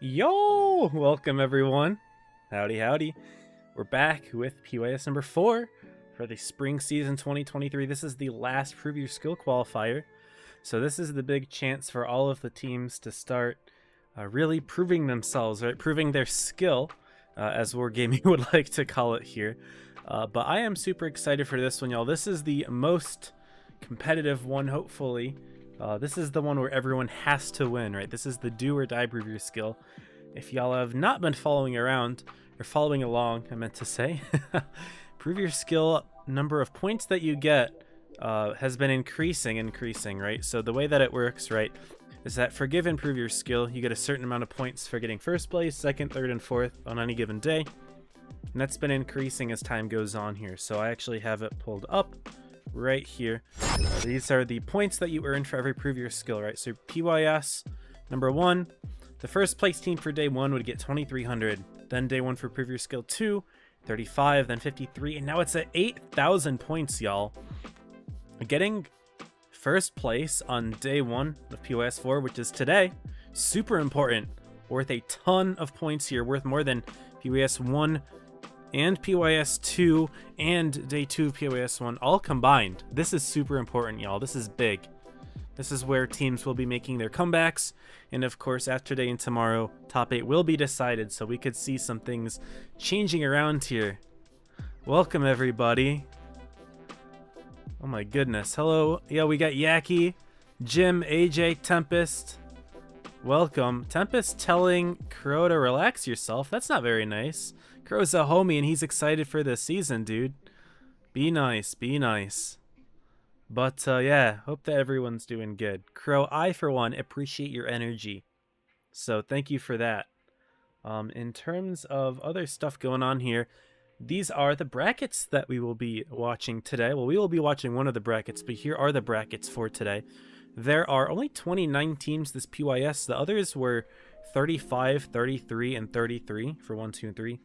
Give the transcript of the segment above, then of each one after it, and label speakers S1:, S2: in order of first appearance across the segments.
S1: Yo! Welcome everyone. Howdy, howdy. We're back with PYS number 4 for the spring season 2023. This is the last Prove Your Skill qualifier. So this is the big chance for all of the teams to start really proving themselves, right? Proving their skill, as Wargaming would like to call it here. But I am super excited for this one, y'all. This is the most competitive one, hopefully. This is the one where everyone has to win, right? This is the do or die Prove Your Skill. If y'all have not been following around, or following along, I meant to say, Prove Your Skill number of points that you get has been increasing, right? So the way that it works, right, is that for given Prove Your Skill, you get a certain amount of points for getting first place, second, third, and fourth on any given day. And that's been increasing as time goes on here. So I actually have it pulled up right here. These are the points that you earn for every Prove Your Skill, right? So PYS number 1, the first place team for day 1 would get 2,300. Then day 1 for Prove Your Skill 2, 35, then 53, and now it's at 8,000 points, y'all. Getting first place on day 1 of PYS 4, which is today, super important. Worth a ton of points here, worth more than PYS 1 and PYS 2 and day 2 of PYS 1 all combined. This is super important, y'all. This is big. This is where teams will be making their comebacks, and of course after today and tomorrow top 8 will be decided, so we could see some things changing around here. Welcome everybody. Oh my goodness. Hello. Yeah, we got Yaki, Jim, AJ, Tempest. Welcome. Tempest telling Crow to relax yourself. That's not very nice. Crow's a homie and he's excited for this season, dude. Be nice, be nice. But yeah, hope that everyone's doing good. Crow, I for one appreciate your energy, so thank you for that. In terms of other stuff going on here, these are the brackets that we will be watching today. Well, we will be watching one of the brackets, but here are the brackets for today. There are only 29 teams this PYS. The others were 35, 33, and 33 for 1, 2, and 3.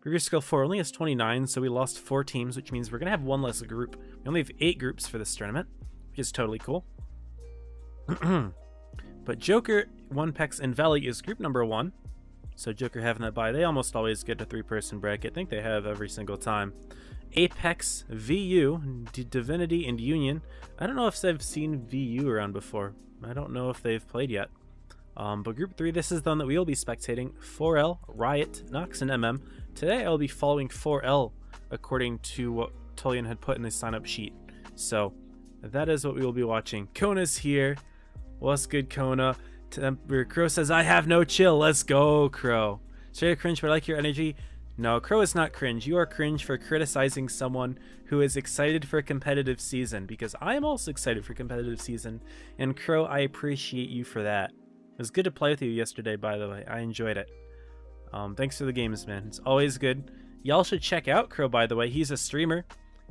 S1: Prove Your Skill 4 only has 29, so we lost 4 teams, which means we're going to have one less group. We only have 8 groups for this tournament, which is totally cool. But Joker, Onepex, and Valley is group number 1. So Joker having that bye. They almost always get a 3-person bracket. I think they have every single time. Apex, VU, Divinity, and Union. I don't know if I've seen VU around before. I don't know if they've played yet. But group 3, this is the one that we will be spectating. 4L, Riot, Knox, and MM. Today I'll be following 4L according to what Tullian had put in the sign-up sheet. So that is what we will be watching. Kona's here. What's good, Kona? Crow says, I have no chill. Let's go, Crow. Straight cringe, but I like your energy. No, Crow is not cringe. You are cringe for criticizing someone who is excited for a competitive season, because I am also excited for a competitive season. And Crow, I appreciate you for that. It was good to play with you yesterday, by the way. I enjoyed it. Thanks for the games, man. It's always good. Y'all should check out Crow, by the way. He's a streamer,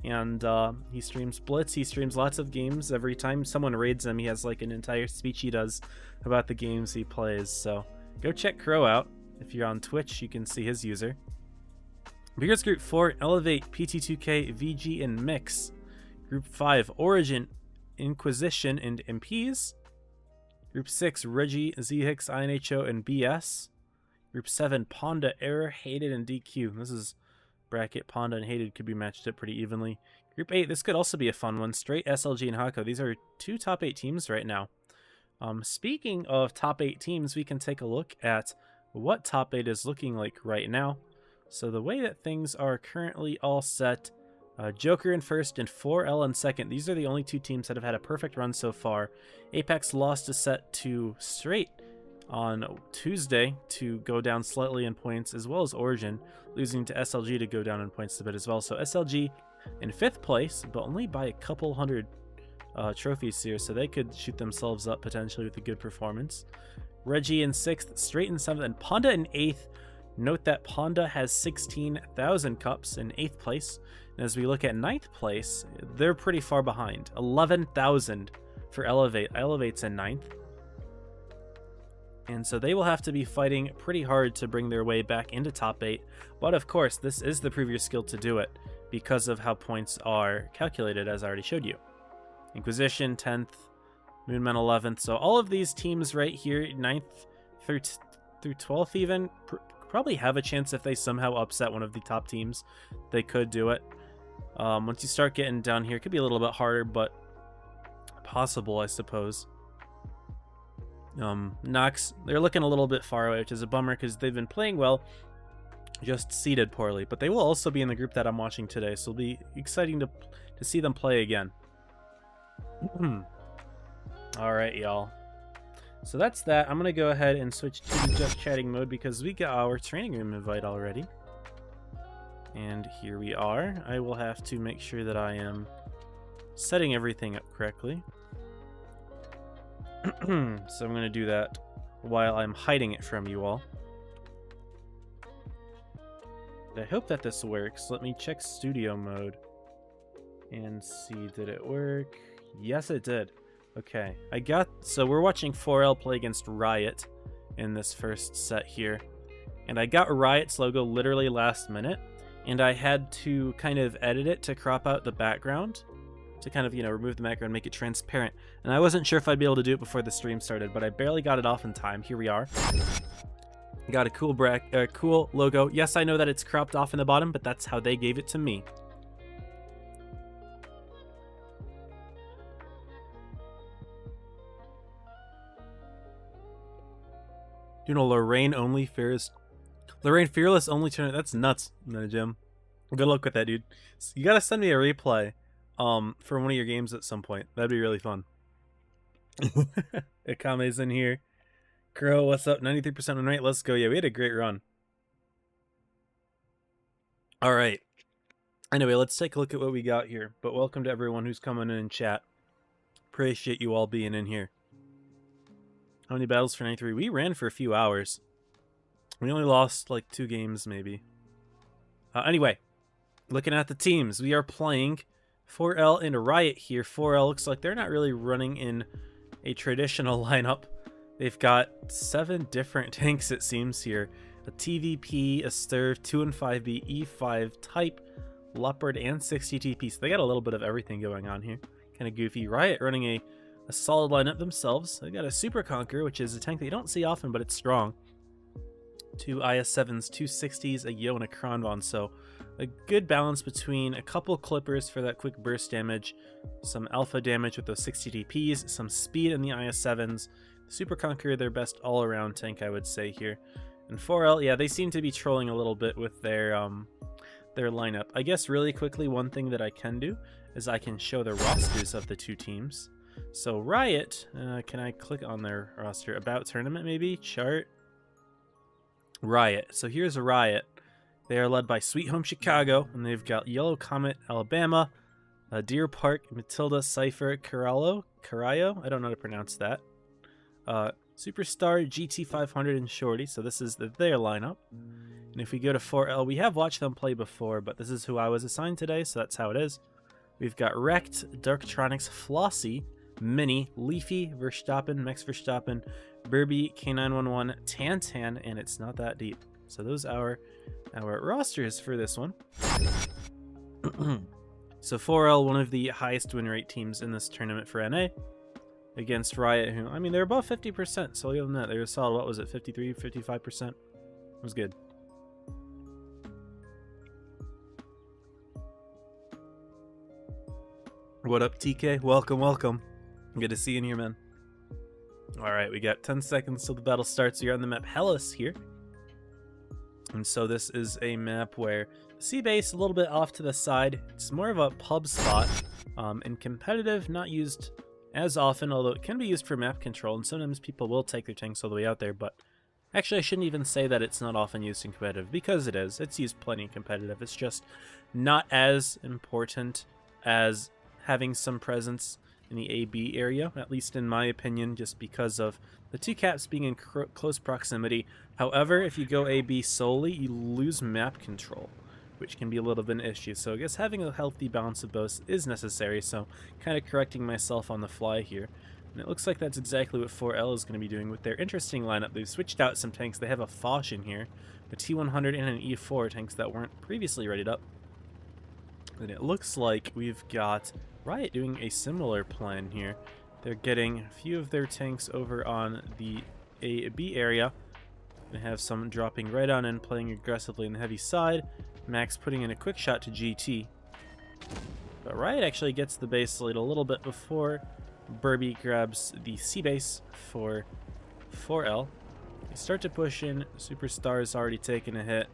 S1: and he streams Blitz. He streams lots of games. Every time someone raids him, he has like an entire speech he does about the games he plays. So go check Crow out. If you're on Twitch, you can see his user. Here's Group 4, Elevate, PT2K, VG, and Mix. Group 5, Origin, Inquisition, and MPs. Group 6, Reggie, ZHix, INHO, and BS. Group 7, Ponda, Error, Hated, and DQ. This is bracket. Ponda and Hated could be matched up pretty evenly. Group 8, this could also be a fun one. Straight, SLG, and Hako. These are 2 top 8 teams right now. Speaking of top 8 teams, we can take a look at what top 8 is looking like right now. So the way that things are currently all set, Joker in first and 4L in second. These are the only 2 teams that have had a perfect run so far. Apex lost a set to Straight on Tuesday to go down slightly in points, as well as Origin losing to SLG to go down in points a bit as well. So SLG in 5th place, but only by a couple hundred trophies here, so they could shoot themselves up potentially with a good performance. Reggie in 6th, Straight in 7th, and Ponda in 8th. Note that Ponda has 16,000 cups in 8th place. And as we look at 9th place, they're pretty far behind. 11,000 for Elevate. Elevate's in 9th. And so they will have to be fighting pretty hard to bring their way back into top 8. But of course, this is the Prove Your Skill to do it, because of how points are calculated, as I already showed you. Inquisition, 10th. Moonman 11th. So all of these teams right here, 9th through through 12th even. Probably have a chance if they somehow upset one of the top teams. They could do it. Once you start getting down here, it could be a little bit harder, but possible, I suppose. Knox, they're looking a little bit far away, which is a bummer because they've been playing well, just seeded poorly. But they will also be in the group that I'm watching today, so it'll be exciting to see them play again. All right, y'all. So that's that. I'm going to go ahead and switch to just chatting mode because we got our training room invite already. And here we are. I will have to make sure that I am setting everything up correctly. So I'm going to do that while I'm hiding it from you all. I hope that this works. Let me check studio mode and see, did it work? Yes, it did. Okay, so we're watching 4L play against Riot in this first set here. And I got Riot's logo literally last minute, and I had to kind of edit it to crop out the background, to kind of, you know, remove the background, make it transparent. And I wasn't sure if I'd be able to do it before the stream started, but I barely got it off in time. Here we are. Got a cool logo. Yes, I know that it's cropped off in the bottom, but that's how they gave it to me. Doing a Lorraine Fearless only tournament. That's nuts, Jim. Good luck with that, dude. You gotta send me a replay for one of your games at some point. That'd be really fun. Akame's in here. Crow, what's up? 93% win rate. Let's go. Yeah, we had a great run. All right. Anyway, let's take a look at what we got here. But welcome to everyone who's coming in chat. Appreciate you all being in here. How many battles for 93? We ran for a few hours. We only lost like 2 games, maybe. Anyway, looking at the teams, we are playing 4L and Riot here. 4L looks like they're not really running in a traditional lineup. They've got 7 different tanks, it seems, here. A TVP, a Sturv, 2 and 5B, E5, Type, Leopard, and 60 TP. So they got a little bit of everything going on here. Kind of goofy. Riot running a solid lineup themselves. They got a Super Conqueror, which is a tank that you don't see often, but it's strong. 2 IS-7s, 2 60s, a Yo, and a Kronvon. So a good balance between a couple Clippers for that quick burst damage, some alpha damage with those 60 DPs, some speed in the IS-7s. Super Conqueror, their best all-around tank, I would say here. And 4L, yeah, they seem to be trolling a little bit with their lineup. I guess really quickly, one thing that I can do is I can show the rosters of the 2 teams. So Riot, can I click on their roster? About tournament, maybe? Chart? Riot. So here's a Riot. They are led by Sweet Home Chicago, and they've got Yellow Comet Alabama, Deer Park, Matilda, Cypher, Carallo, I don't know how to pronounce that. Superstar, GT500, and Shorty. So this is their lineup. And if we go to 4L, we have watched them play before, but this is who I was assigned today, so that's how it is. We've got Wrecked, Darktronics, Flossie, Mini, Leafy, Verstappen, Max Verstappen, Burby, K911, Tantan, and It's Not That Deep. So those are our rosters for this one. So 4L, one of the highest win rate teams in this tournament for NA, against Riot, who, I mean, they're above 50%, so I'll give them that. They were solid, what was it, 53, 55%? It was good. What up, TK? Welcome, welcome. Good to see you in here, man. Alright, we got 10 seconds till the battle starts. We are on the map Hellas here. And so this is a map where the sea base a little bit off to the side. It's more of a pub spot. And competitive, not used as often, although it can be used for map control. And sometimes people will take their tanks all the way out there. But actually, I shouldn't even say that it's not often used in competitive, because it is. It's used plenty in competitive. It's just not as important as having some presence in the AB area, at least in my opinion, just because of the 2 caps being in close proximity. However, if you go AB solely, you lose map control, which can be a little bit of an issue. So I guess having a healthy balance of both is necessary, so kind of correcting myself on the fly here. And it looks like that's exactly what 4L is going to be doing with their interesting lineup. They've switched out some tanks. They have a Foch in here, a T100 and an E4, tanks that weren't previously readied up. And it looks like we've got Riot doing a similar plan here. They're getting a few of their tanks over on the AB area, Gonna have some dropping right on in, playing aggressively on the heavy side. Max putting in a quick shot to GT. But Riot actually gets the base lead a little bit before Burby grabs the C base for 4L. They start to push in. Superstar's already taken a hit.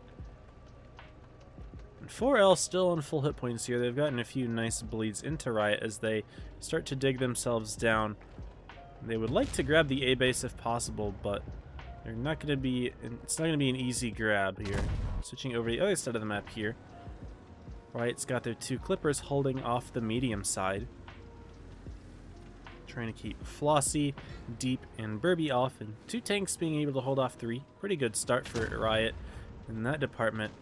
S1: And 4L still on full hit points here. They've gotten a few nice bleeds into Riot as they start to dig themselves down. They would like to grab the A base if possible, but they're not going to be. It's not going to be an easy grab here. Switching over to the other side of the map here. Riot's got their 2 Clippers holding off the medium side. Trying to keep Flossie, Deep, and Burby off, and 2 tanks being able to hold off 3. Pretty good start for Riot in that department.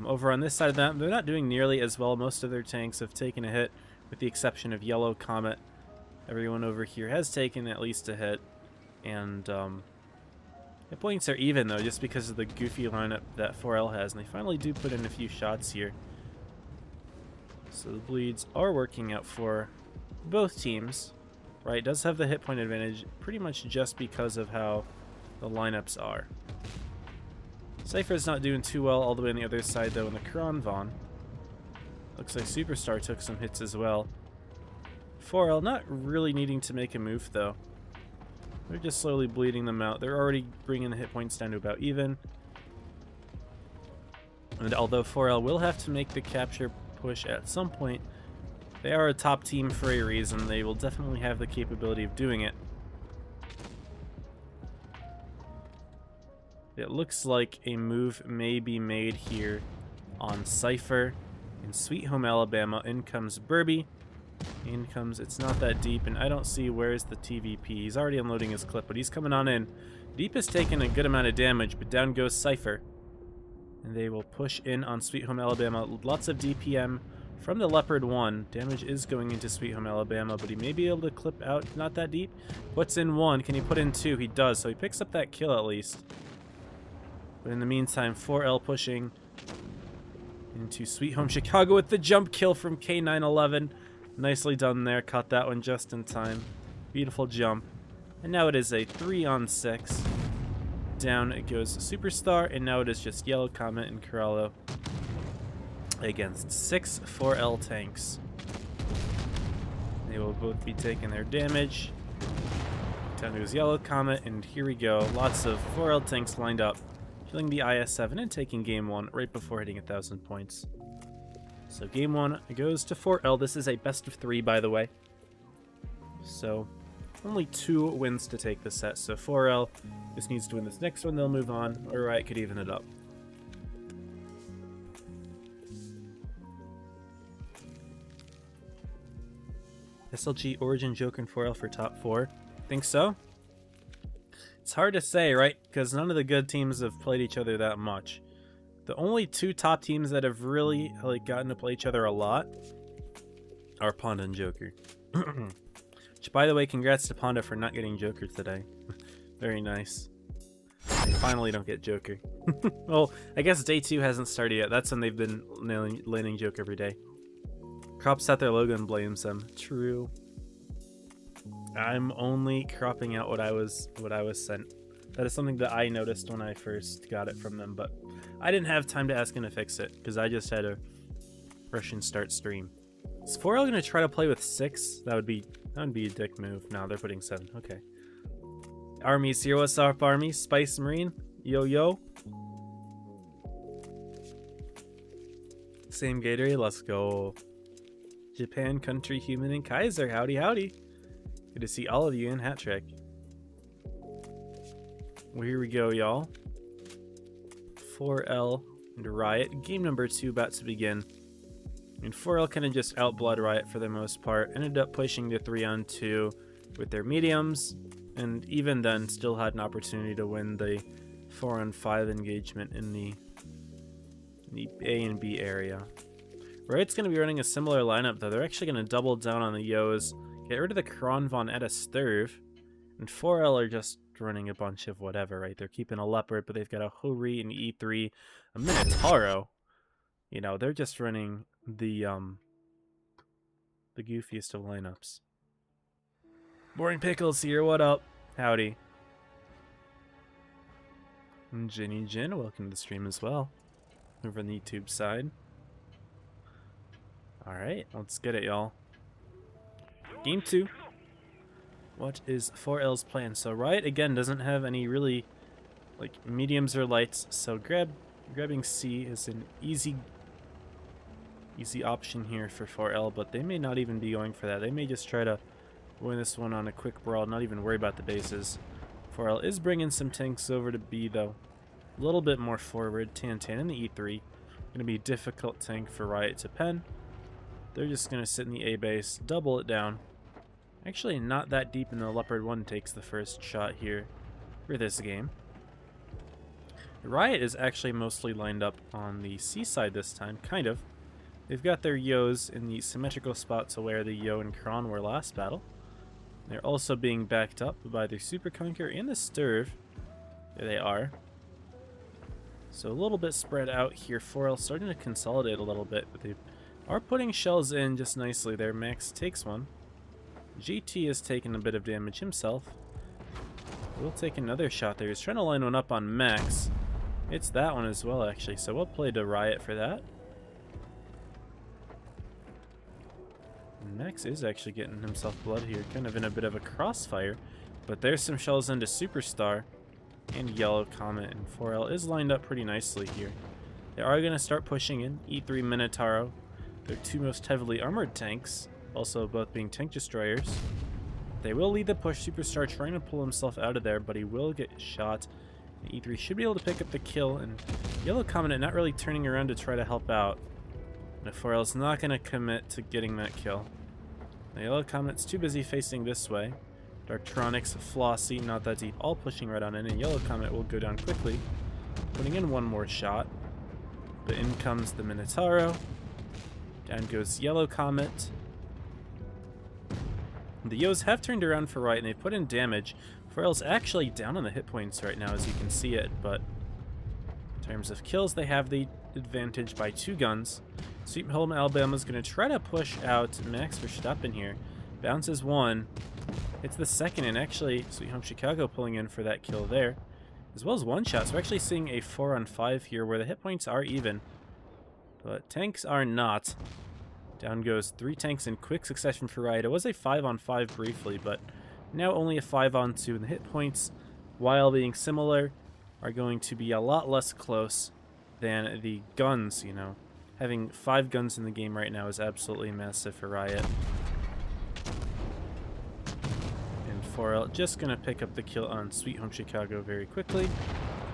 S1: Over on this side of the map, they're not doing nearly as well. Most of their tanks have taken a hit, with the exception of Yellow Comet. Everyone over here has taken at least a hit, and hit points are even though, just because of the goofy lineup that 4L has, and they finally do put in a few shots here. So the bleeds are working out for both teams. Riot does have the hit point advantage pretty much just because of how the lineups are. Cypher's not doing too well all the way on the other side though in the Kronvon. Looks like Superstar took some hits as well. 4L not really needing to make a move though. They're just slowly bleeding them out. They're already bringing the hit points down to about even. And although 4L will have to make the capture push at some point, they are a top team for a reason. They will definitely have the capability of doing it. It looks like a move may be made here on Cypher. In Sweet Home Alabama, in comes Burby. In comes, it's not that deep, and I don't see where's the TVP. He's already unloading his clip, but he's coming on in. Deep has taken a good amount of damage, but down goes Cypher. And they will push in on Sweet Home Alabama. Lots of DPM from the Leopard 1. Damage is going into Sweet Home Alabama, but he may be able to clip out not that deep. Puts in 1. Can he put in 2? He does, so he picks up that kill at least. But in the meantime, 4L pushing into Sweet Home Chicago with the jump kill from K911. Nicely done there. Caught that one just in time. Beautiful jump. And now it is a 3-on-6. Down it goes Superstar, and now it is just Yellow Comet and Corallo against 6 4L tanks. They will both be taking their damage. Down goes Yellow Comet, and here we go. Lots of 4L tanks lined up, killing the IS-7 and taking game 1 right before hitting 1,000 points. So game 1 goes to 4L. This is a best of 3, by the way. So only 2 wins to take this set. So 4L just needs to win this next one. They'll move on, or Riot could even it up. SLG, Origin, Joker, and 4L for top 4. Think so? It's hard to say, right? Because none of the good teams have played each other that much. The only 2 top teams that have really gotten to play each other a lot are Panda and Joker. Which, by the way, congrats to Panda for not getting Joker today. Very nice. They finally don't get Joker. Well, I guess day 2 hasn't started yet. That's when they've been landing Joker every day. Crops out their logo and blames them. True. I'm only cropping out what I was sent. That is something that I noticed when I first got it from them, but I didn't have time to ask him to fix it because I just had a rush and start stream. Is 4L gonna try to play with 6? That would be a dick move. No, they're putting 7. Okay. Army's here. What's up, Army? Spice Marine. Yo yo. Same Gatorade. Let's go. Japan, Country, Human, and Kaiser. Howdy, howdy. Good to see all of you in Hat Trick. Well, here we go, y'all. 4L and Riot. Game number 2 about to begin. And 4L kind of just outblood Riot for the most part. Ended up pushing to 3-on-2 with their mediums. And even then, still had an opportunity to win the 4-on-5 engagement in the A and B area. Riot's going to be running a similar lineup, though. They're actually going to double down on the Yos, get rid of the Kronvon at a Sturv, and 4L are just running a bunch of whatever, right? They're keeping a Leopard, but they've got a Hori, an E3, a Minotauro. You know, they're just running the goofiest of lineups. Boring Pickles here, what up? Howdy. And Ginny Jin, welcome to the stream as well. Over on the YouTube side. Alright, let's get it, y'all. Game 2. What is 4L's plan? So Riot, again, doesn't have any really, like, mediums or lights, so grabbing C is an easy option here for 4L, but they may not even be going for that. They may just try to win this one on a quick brawl, not even worry about the bases. 4L is bringing some tanks over to B, though. A little bit more forward. Tan in the E3. Going to be a difficult tank for Riot to pen. They're just going to sit in the A base, double it down. Actually, not that deep, and the Leopard 1 takes the first shot here for this game. Riot is actually mostly lined up on the C side this time, kind of. They've got their Yos in the symmetrical spot to where the Yo and Kron were last battle. They're also being backed up by their Super Conqueror and the Sturv. There they are. So a little bit spread out here. 4L starting to consolidate a little bit, but they are putting shells in just nicely there. Max takes one. GT has taken a bit of damage himself. We'll take another shot there. He's trying to line one up on Max. It's that one as well, actually, so we'll play to Riot for that. Max is actually getting himself blood here, kind of in a bit of a crossfire, but there's some shells into Superstar and Yellow Comet, and 4L is lined up pretty nicely here. They are going to start pushing in. E3 Minotauro, their two most heavily armored tanks, also both being tank destroyers. They will lead the push. Superstar trying to pull himself out of there, but he will get shot. And E3 should be able to pick up the kill, and Yellow Comet not really turning around to try to help out. And 4L is not going to commit to getting that kill. The Yellow Comet's too busy facing this way. Darktronics, Flossie, not that deep, all pushing right on in, and Yellow Comet will go down quickly, putting in one more shot. But in comes the Minotauro. Down goes Yellow Comet. The Yos have turned around for Riot, and they've put in damage. 4L's actually down on the hit points right now, as you can see it, but in terms of kills, they have the advantage by 2 guns. Sweet Home Alabama's going to try to push out Max Verstappen here. Bounces one. Hits the second, and actually Sweet Home Chicago pulling in for that kill there. As well as one shot. So we're actually seeing a 4-on-5 here where the hit points are even. But tanks are not. Down goes 3 tanks in quick succession for Riot. It was a 5-on-5 briefly, but now only a 5-on-2. And the hit points, while being similar, are going to be a lot less close than the guns, you know. Having 5 guns in the game right now is absolutely massive for Riot. And 4L just going to pick up the kill on Sweet Home Chicago very quickly.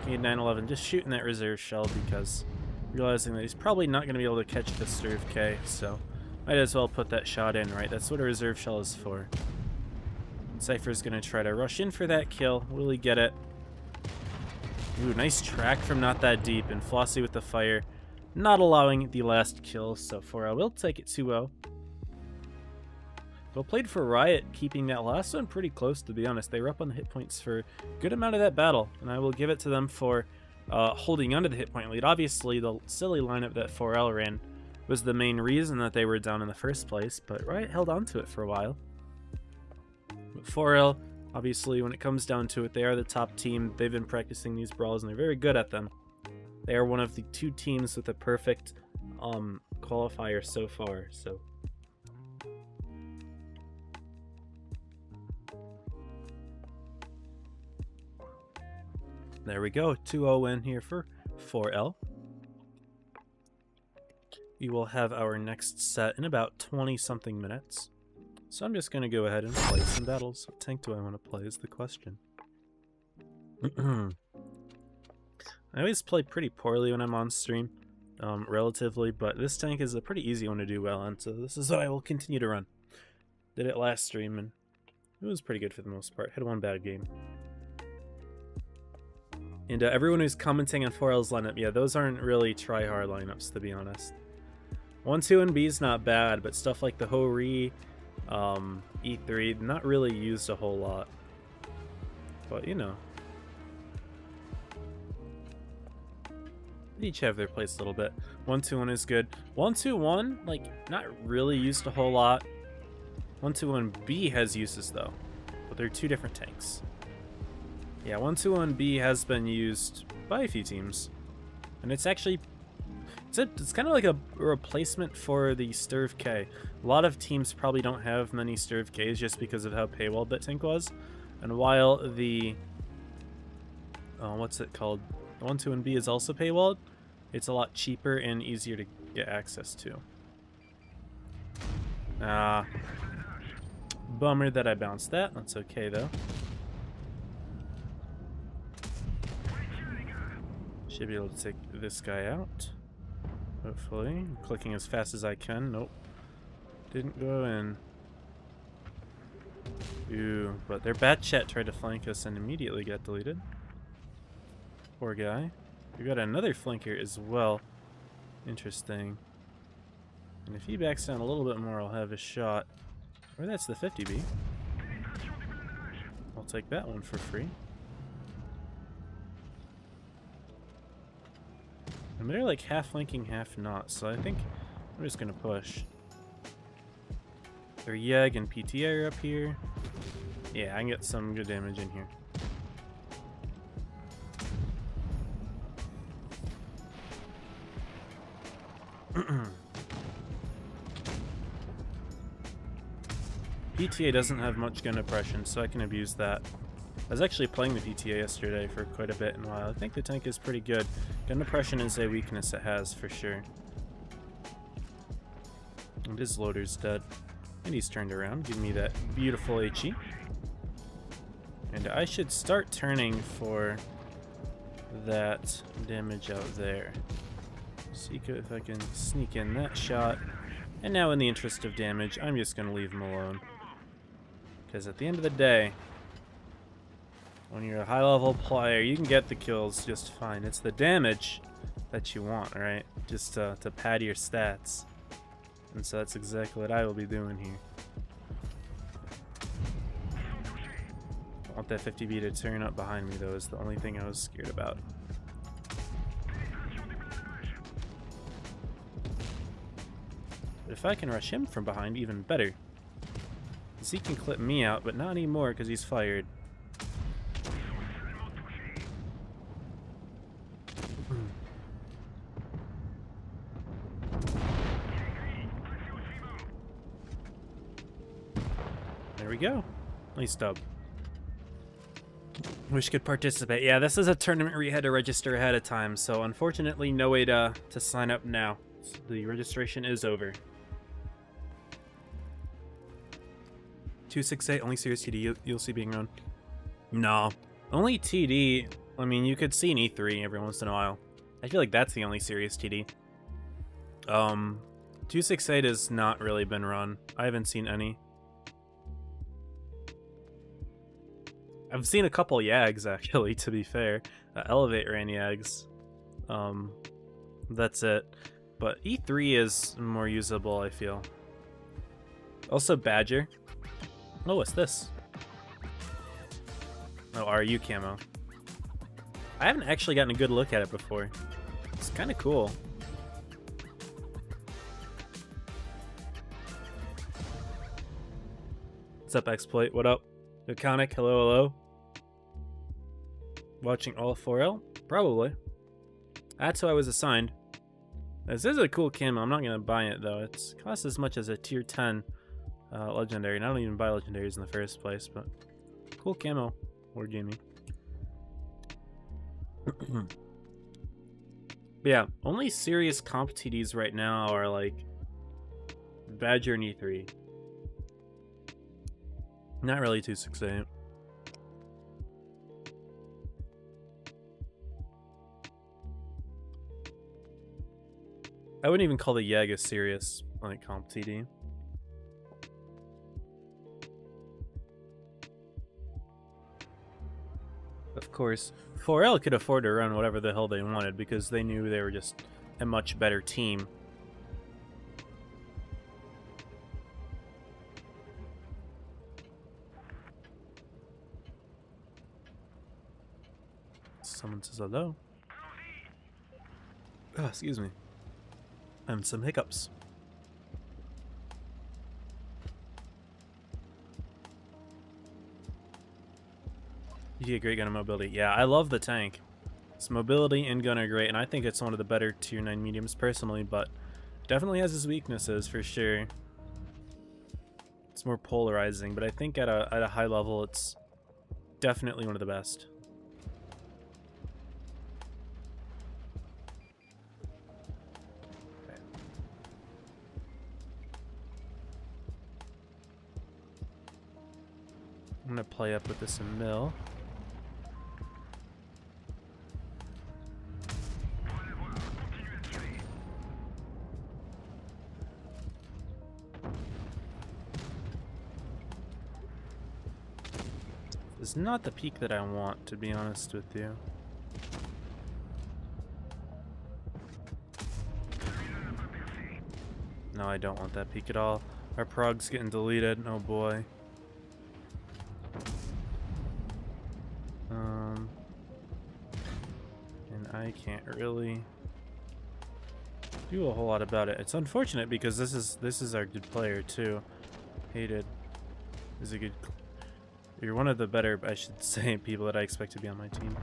S1: 911 just shooting that reserve shell because realizing that he's probably not going to be able to catch the Sturv K, so might as well put that shot in, right? That's what a reserve shell is for. Cypher's going to try to rush in for that kill. Will he get it? Ooh, nice track from Not That Deep, and Flossie with the fire. Not allowing the last kill, so 4L will take it 2-0. Well played for Riot, keeping that last one pretty close, to be honest. They were up on the hit points for a good amount of that battle, and I will give it to them for holding onto the hit point lead. Obviously, the silly lineup that 4L ran was the main reason that they were down in the first place, but Riot held on to it for a while. But 4L, obviously, when it comes down to it, they are the top team. They've been practicing these brawls, and they're very good at them. They are one of the 2 teams with a perfect qualifier so far, so. There we go, 2-0 win here for 4L. We will have our next set in about 20-something minutes. So I'm just going to go ahead and play some battles. What tank do I want to play is the question. I always play pretty poorly when I'm on stream, relatively, but this tank is a pretty easy one to do well on, so this is what I will continue to run. Did it last stream, and it was pretty good for the most part. Had one bad game. And everyone who's commenting on 4L's lineup, yeah, those aren't really try-hard lineups, to be honest. 1, 2, and B is not bad, but stuff like the Ho-Ri, E3, not really used a whole lot. But, you know. They each have their place a little bit. 1, 2, 1 is good. 1, 2, 1, like, not really used a whole lot. 1, 2, 1 B has uses, though. But they're 2 different tanks. Yeah, 121B has been used by a few teams, and it's actually it's kind of like a replacement for the Sturv K. A lot of teams probably don't have many Sturv Ks just because of how paywalled that tank was, and while the what's it called, the 121B is also paywalled, it's a lot cheaper and easier to get access to. Bummer that I bounced that. That's okay though. Should be able to take this guy out. Hopefully. I'm clicking as fast as I can. Nope. Didn't go in. Ooh, but their bad chat tried to flank us and immediately got deleted. Poor guy. We got another flanker as well. Interesting. And if he backs down a little bit more, I'll have a shot. Or that's the 50B. I'll take that one for free. And they're like half flanking, half not, so I think I'm just gonna push. Their Yeg and PTA are up here. Yeah, I can get some good damage in here. PTA doesn't have much gun oppression, so I can abuse that. I was actually playing the PTA yesterday for quite a bit, and while I think the tank is pretty good, gun oppression is a weakness it has for sure. And his loader's dead. And he's turned around, giving me that beautiful HE. And I should start turning for that damage out there. See if I can sneak in that shot. And now in the interest of damage, I'm just going to leave him alone. Because at the end of the day, when you're a high-level player, you can get the kills just fine. It's the damage that you want, right? Just to pad your stats. And so that's exactly what I will be doing here. I want that 50B to turn up behind me, though, is the only thing I was scared about. But if I can rush him from behind, even better. Because he can clip me out, but not anymore because he's fired. There we go. Nice dub. Wish could participate. Yeah, this is a tournament where you had to register ahead of time, so unfortunately no way to sign up now. The registration is over. 268, only serious TD you'll see being run. No. Only TD, I mean, you could see an E3 every once in a while. I feel like that's the only serious TD. 268 has not really been run. I haven't seen any. I've seen a couple Yags, actually, to be fair. Elevate ran Yags. That's it. But E3 is more usable, I feel. Also Badger. Oh, what's this? Oh, RU camo. I haven't actually gotten a good look at it before. It's kind of cool. What's up, Exploit? What up? Iconic, hello, hello. Watching all 4L? Probably. That's who I was assigned. This is a cool camo. I'm not going to buy it, though. It costs as much as a tier 10 legendary. And I don't even buy legendaries in the first place, but cool camo. Wargaming. Yeah, only serious comp TDs right now are like Badger and E3. Not really 268. I wouldn't even call the Yag a serious like comp TD. Of course, 4L could afford to run whatever the hell they wanted because they knew they were just a much better team. Someone says hello. Oh, excuse me. And some hiccups. You get great gun and mobility. Yeah, I love the tank. Its mobility and gun are great, and I think it's one of the better tier 9 mediums personally, but definitely has its weaknesses for sure. It's more polarizing, but I think at a high level, it's definitely one of the best. Okay. I'm gonna play up with this in mill. It's not the peak that I want, to be honest with you. No, I don't want that peak at all. Our prog's getting deleted. Oh boy. And I can't really do a whole lot about it. It's unfortunate because this is our good player too. Hated is a good. You're one of the better, I should say, people that I expect to be on my team.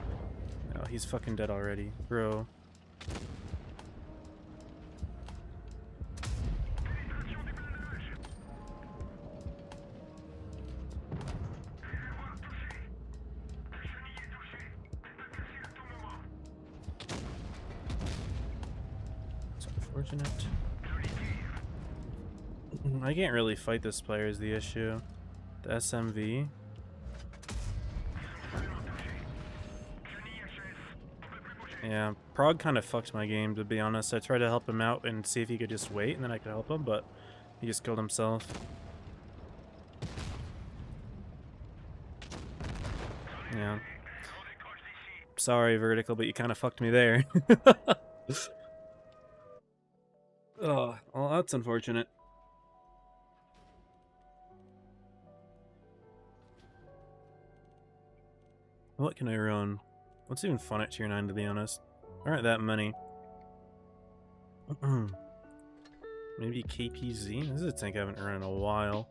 S1: No, he's fucking dead already, bro. It's unfortunate. I can't really fight this player is the issue. The SMV. Yeah, Prog kind of fucked my game, to be honest. I tried to help him out and see if he could just wait, and then I could help him, but he just killed himself. Yeah. Sorry, Vertical, but you kind of fucked me there. Oh, well, that's unfortunate. What can I run? What's even fun at tier 9, to be honest? There aren't that many. Maybe KPZ? This is a tank I haven't run in a while.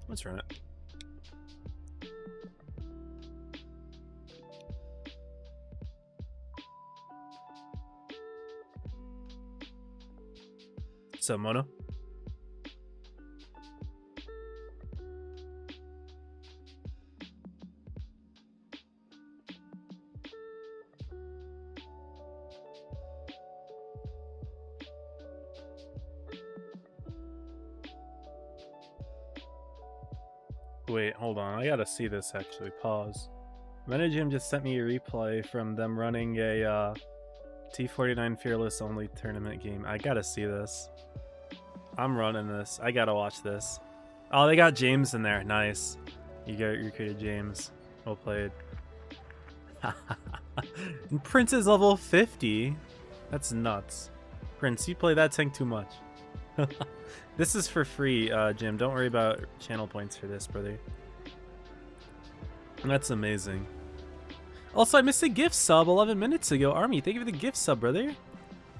S1: Let's run it. What's up, Mono? Wait, hold on. I gotta see this actually. Pause. Managem just sent me a replay from them running a T49 Fearless only tournament game. I gotta see this. I'm running this. I gotta watch this. Oh, they got James in there. Nice. You recruited James. Well played. And Prince is level 50. That's nuts. Prince, you play that tank too much. This is for free, Jim. Don't worry about channel points for this, brother. That's amazing. Also, I missed a gift sub 11 minutes ago. Army, thank you for the gift sub, brother.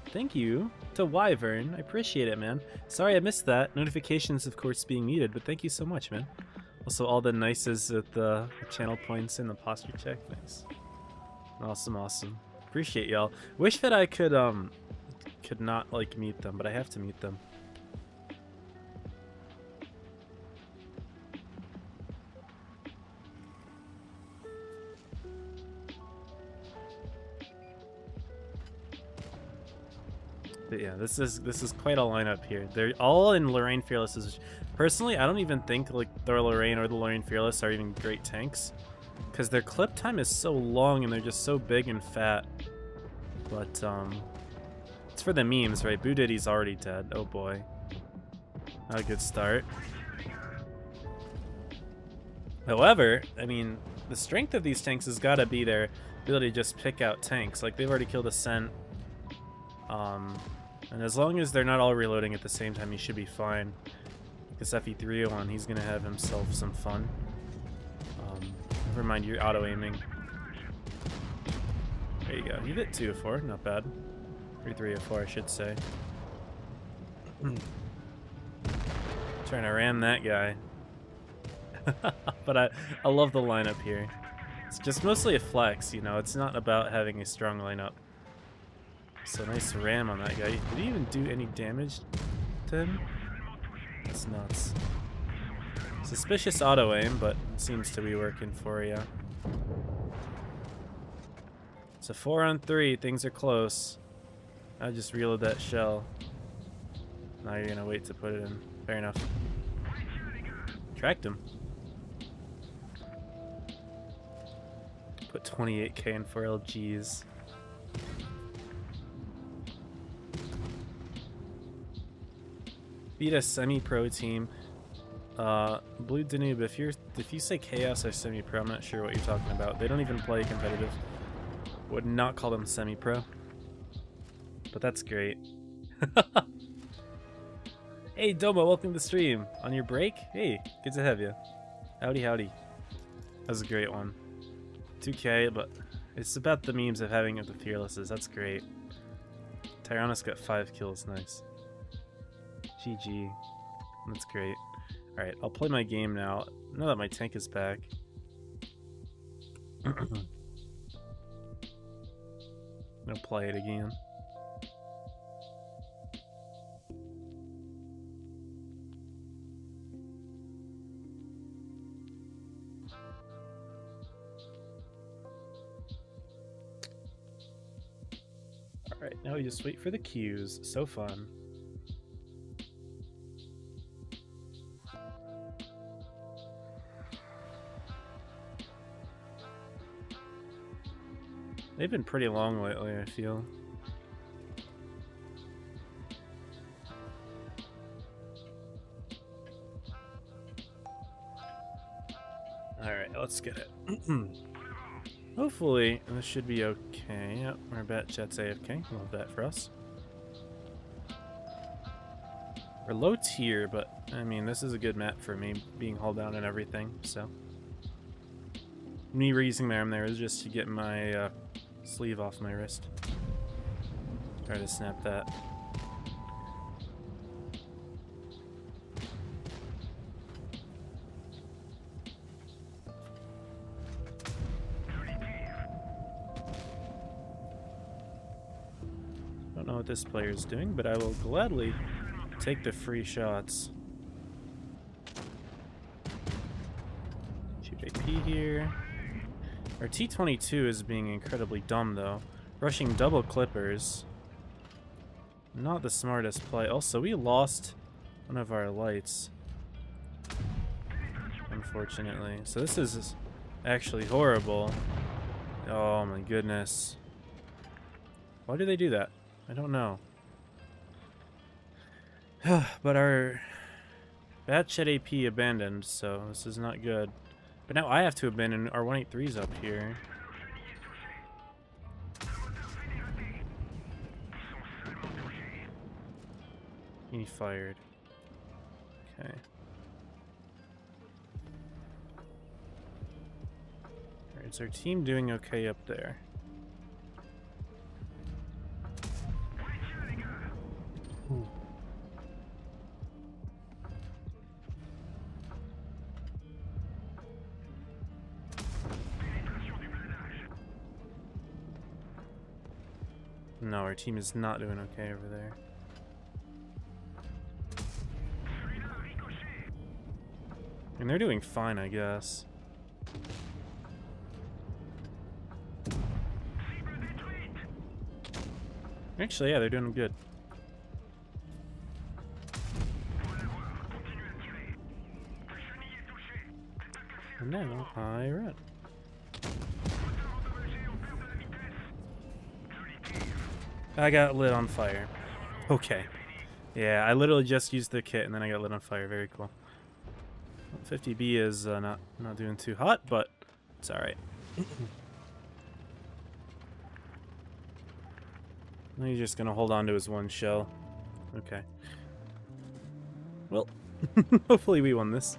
S1: Thank you to Wyvern. I appreciate it, man. Sorry I missed that. Notifications, of course, being muted, but thank you so much, man. Also, all the nices with the channel points and the posture check. Nice. Awesome, awesome. Appreciate y'all. Wish that I could not, like, meet them, but I have to meet them. But yeah, this is quite a lineup here. They're all in Lorraine Fearlesses. Personally, I don't even think like the Lorraine or the Lorraine Fearless are even great tanks, because their clip time is so long and they're just so big and fat. But it's for the memes, right? Boo Diddy's already dead. Oh boy, not a good start. However, I mean, the strength of these tanks has got to be their ability to just pick out tanks. Like, they've already killed Ascent. And as long as they're not all reloading at the same time, he should be fine. This FE301, he's going to have himself some fun. Never mind, you're auto-aiming. There you go. You hit 2 of 4, not bad. Or 3 of 4, I should say. Trying to ram that guy. But I love the lineup here. It's just mostly a flex, you know, it's not about having a strong lineup. So nice ram on that guy. Did he even do any damage to him? That's nuts. Suspicious auto aim, but it seems to be working for you. It's a 4-on-3, things are close. I just reload that shell. Now you're gonna wait to put it in. Fair enough. Tracked him. Put 28k in 4 LGs. Beat a semi-pro team. Blue Danube, if you say chaos or semi-pro, I'm not sure what you're talking about. They don't even play competitive. Would not call them semi-pro. But that's great. Hey Doma, welcome to the stream. On your break? Hey, good to have you. Howdy howdy. That was a great one. 2k, but it's about the memes of having the fearlesses. That's great. Tyrannos got 5 kills, nice. GG. That's great. Alright, I'll play my game now that my tank is back. I'll play it again. Alright, now we just wait for the queues. So fun. They've been pretty long lately, I feel. Alright, let's get it. Hopefully, this should be okay. Yep, our bat chat's AFK. Love that for us. We're low tier, but I mean, this is a good map for me, being hull down and everything, so. Me raising my arm there is just to get my sleeve off my wrist. Try to snap that. Don't know what this player is doing, but I will gladly take the free shots. Shoot AP here. Our T-22 is being incredibly dumb, though. Rushing double clippers. Not the smartest play. Also, we lost one of our lights. Unfortunately. So this is actually horrible. Oh my goodness. Why do they do that? I don't know. But our bad chat AP abandoned, so this is not good. But now I have to abandon our 183's up here. He fired. Okay. Alright, is our team doing okay up there? Ooh. No, our team is not doing okay over there. And they're doing fine, I guess. Actually, yeah, they're doing good. And now I run. I got lit on fire. Okay. Yeah, I literally just used the kit and then I got lit on fire. Very cool. 50B is not doing too hot, but it's alright. He's just gonna hold on to his one shell. Okay. Well, hopefully we won this.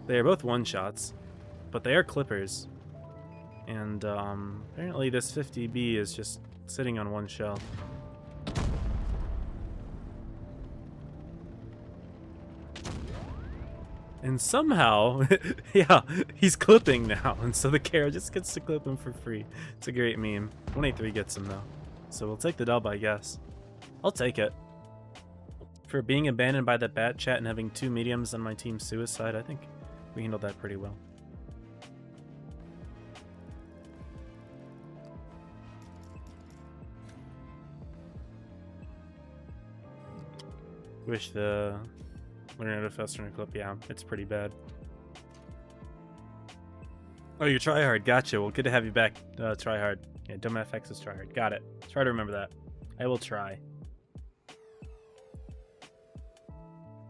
S1: They are both one-shots, but they are clippers. And apparently this 50B is just sitting on one shell. And somehow, yeah, he's clipping now. And so the Kara just gets to clip him for free. It's a great meme. 183 gets him, though. So we'll take the dub, I guess. I'll take it. For being abandoned by the bat chat and having 2 mediums on my team suicide, I think we handled that pretty well. Wish the Leonardo Festerner clip, yeah, it's pretty bad. Oh, you try hard, gotcha. Well, good to have you back, try hard. Yeah, DumbFX is try hard, got it. Try to remember that. I will try.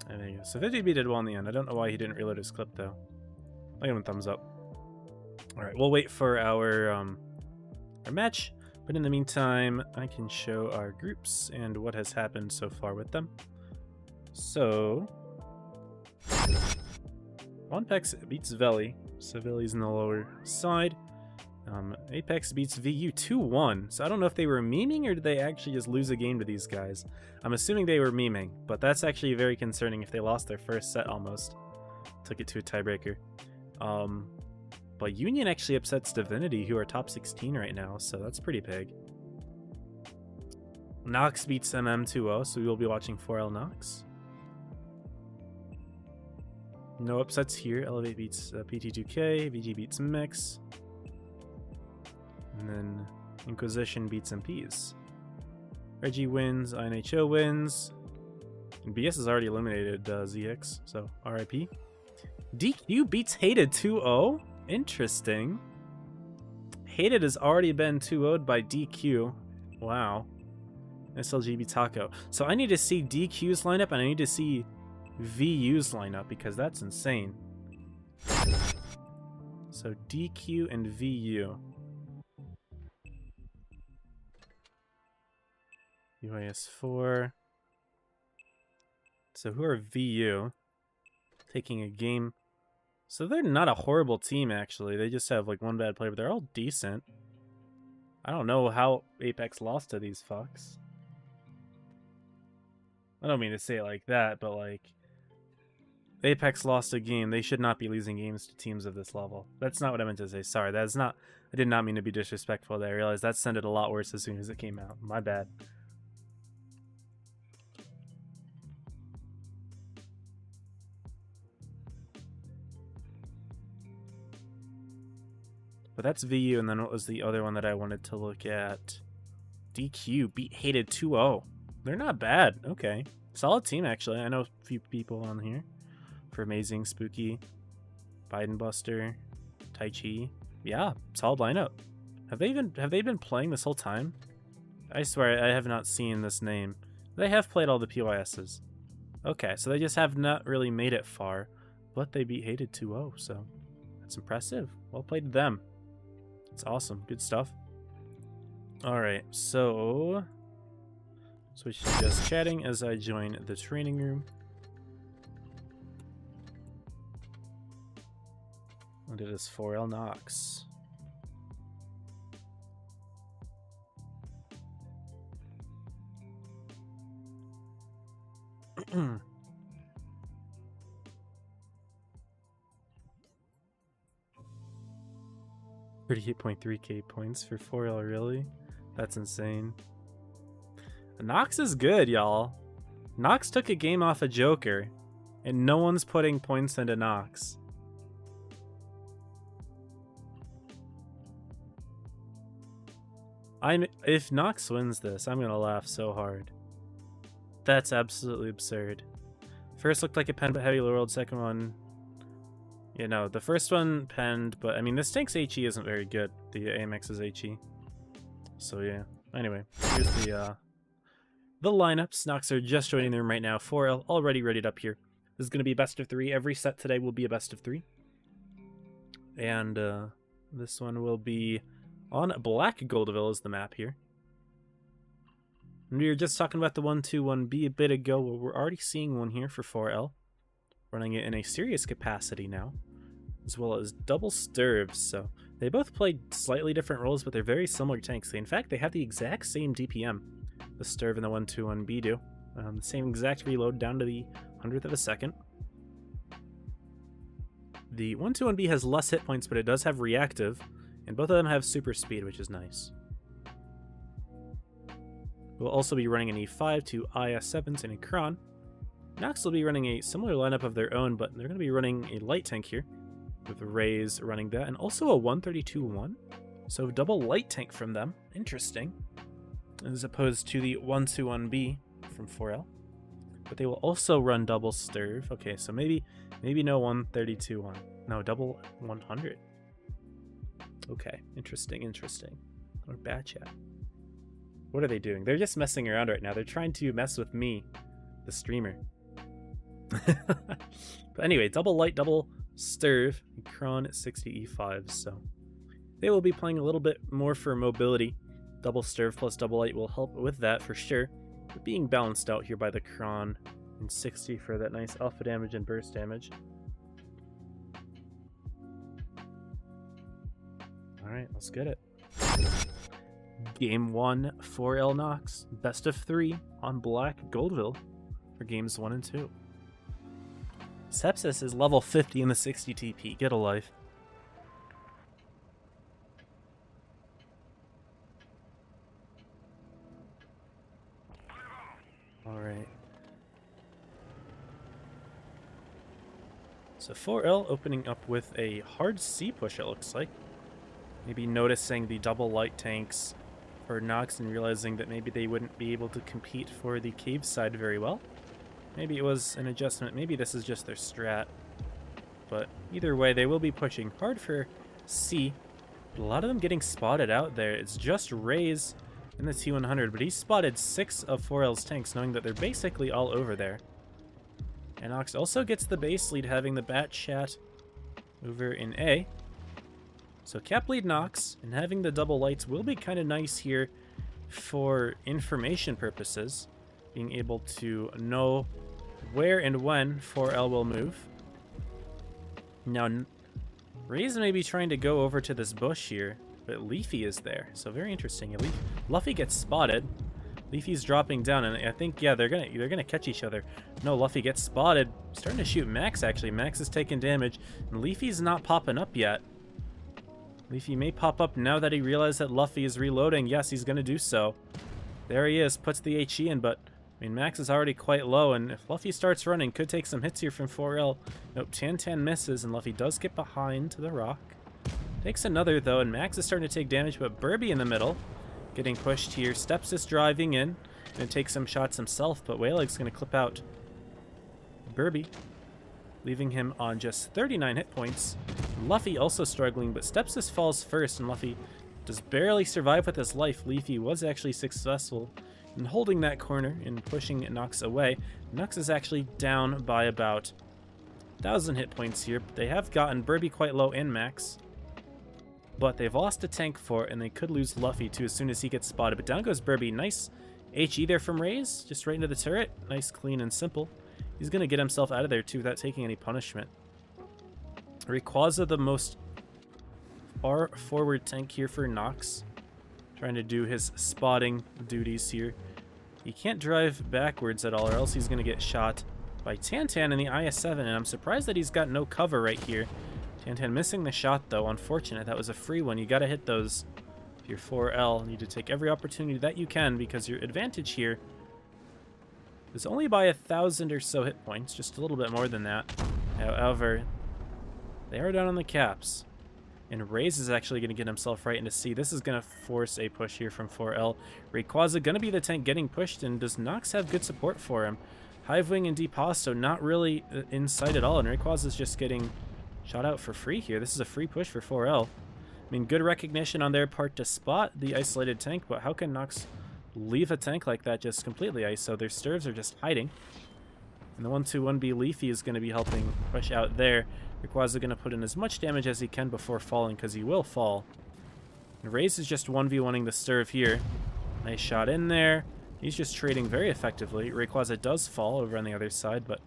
S1: And there you go. So 50B did well in the end. I don't know why he didn't reload his clip, though. I'll give him a thumbs up. Alright, we'll wait for our match. But in the meantime, I can show our groups and what has happened so far with them. So, Onpex beats Veli, so Veli's in the lower side. Apex beats VU 2-1, so I don't know if they were memeing or did they actually just lose a game to these guys. I'm assuming they were memeing, but that's actually very concerning if they lost their first set almost. Took it to a tiebreaker. But Union actually upsets Divinity, who are top 16 right now, so that's pretty big. Knox beats MM 2-0, so we will be watching 4L Knox. No upsets here. Elevate beats PT2K, VG beats Mix. And then Inquisition beats MPs. Reggie wins, INHO wins. And BS has already eliminated ZX, so RIP. DQ beats Hated 2-0. Interesting. Hated has already been 2-0'd by DQ. Wow. SLG beats Taco. So I need to see DQ's lineup and I need to see VU's lineup because that's insane. So DQ and VU. PYS 4. So who are VU? Taking a game. So they're not a horrible team, actually. They just have like one bad player, but they're all decent. I don't know how Apex lost to these fucks. I don't mean to say it like that, but like, Apex lost a game. They should not be losing games to teams of this level. That's not what I meant to say. Sorry, that's not. I did not mean to be disrespectful there. I realized that sounded a lot worse as soon as it came out. My bad. But that's VU, and then what was the other one that I wanted to look at? DQ beat Hated 2-0. They're not bad. Okay. Solid team, actually. I know a few people on here. For Amazing, Spooky, Biden Buster, Tai Chi. Yeah, solid lineup. Have they been playing this whole time? I swear I have not seen this name. They have played all the PYSs. Okay, so they just have not really made it far, but they beat Hated 2-0, so that's impressive. Well played to them. It's awesome. Good stuff. Alright, so switch to just chatting as I join the training room. And it is 4L Knox. $38.3k points for 4L, really? That's insane. Knox is good, y'all. Knox took a game off a Joker, and no one's putting points into Knox. If Knox wins this, I'm gonna laugh so hard. That's absolutely absurd. First looked like a pen but heavy low rolled, second one... You know, the first one penned, but I mean this tank's HE isn't very good. The AMX's HE. So yeah. Anyway, here's the lineups. Knox are just joining the room right now. 4L already readied up here. This is gonna be best of 3. Every set today will be a best of 3. And this one will be on Black Goldville is the map here. And we were just talking about the 1-2-1B a bit ago. Well, we're already seeing one here for 4L. Running it in a serious capacity now, as well as double Sturves. So they both play slightly different roles, but they're very similar tanks. In fact, they have the exact same DPM. The Sturve and the 1-2-1B do. The same exact reload down to the 100th of a second. The 121B has less hit points, but it does have reactive, and both of them have super speed, which is nice. We'll also be running an E5 to IS7s and a Kron. Knox will be running a similar lineup of their own, but they're going to be running a light tank here, with Rays running that, and also a 132-1. So double light tank from them. Interesting. As opposed to the 121B from 4L. But they will also run double Sturv. Okay, so maybe no 132-1. No, double 100. Okay, interesting. Or bad chat. What are they doing? They're just messing around right now. They're trying to mess with me, the streamer. But anyway, double light, double Sturv, and Kron at 60 E5s, so they will be playing a little bit more for mobility. Double Sturv plus double light will help with that for sure. But being balanced out here by the Kron and 60 for that nice alpha damage and burst damage. Alright, let's get it. Game 1, 4L Knox. Best of 3 on Black Goldville for games 1 and 2. Sepsis is level 50 in the 60 TP. Get a life. Alright. So 4L opening up with a hard C push, it looks like. Maybe noticing the double light tanks for Knox and realizing that maybe they wouldn't be able to compete for the cave side very well. Maybe it was an adjustment. Maybe this is just their strat. But either way, they will be pushing hard for C. A lot of them getting spotted out there. It's just Rays in the T100, but he spotted 6 of 4L's tanks, knowing that they're basically all over there. And Knox also gets the base lead, having the Bat Chat over in A. So cap lead Knox, and having the double lights will be kind of nice here for information purposes. Being able to know where and when 4L will move. Now, Rays may be trying to go over to this bush here, but Leafy is there, so very interesting. Luffy gets spotted. Leafy's dropping down, and I think, yeah, they're gonna catch each other. No, Luffy gets spotted. Starting to shoot Max, actually. Max is taking damage, and Leafy's not popping up yet. Leafy may pop up now that he realized that Luffy is reloading. Yes, he's gonna do so. There he is, puts the HE in, but I mean, Max is already quite low, and if Luffy starts running, could take some hits here from 4L. Nope, Tan misses, and Luffy does get behind to the rock. Takes another, though, and Max is starting to take damage, but Burby in the middle, getting pushed here. Steps is driving in, and take some shots himself, but Whaleg's going to clip out Burby, leaving him on just 39 hit points. Luffy also struggling, but Steps falls first, and Luffy does barely survive with his life. Leafy was actually successful in holding that corner and pushing Knox away. Knox is actually down by about 1,000 hit points here. They have gotten Burby quite low and Max, but they've lost a tank for it, and they could lose Luffy too as soon as he gets spotted. But down goes Burby. Nice HE there from Rays, just right into the turret. Nice, clean, and simple. He's going to get himself out of there too without taking any punishment. Rayquaza, the most far forward tank here for Knox, trying to do his spotting duties here. He can't drive backwards at all, or else he's going to get shot by Tan in the IS7, and I'm surprised that he's got no cover right here. Tan missing the shot, though. Unfortunate. That was a free one. You got to hit those. If you're 4L, you need to take every opportunity that you can, because your advantage here is only by 1,000 or so hit points, just a little bit more than that. However, they are down on the caps. And Rays is actually going to get himself right into C. This is going to force a push here from 4L. Rayquaza going to be the tank getting pushed, and does Knox have good support for him? Hivewing and Depasto not really in sight at all, and Rayquaza is just getting shot out for free here. This is a free push for 4L. I mean, good recognition on their part to spot the isolated tank, but how can Knox leave a tank like that just completely ISO? Their Sturvs are just hiding. And the 1-2-1B Leafy is going to be helping push out there. Rayquaza going to put in as much damage as he can before falling, because he will fall. And Rays is just 1v1ing the Sturv here. Nice shot in there. He's just trading very effectively. Rayquaza does fall over on the other side, but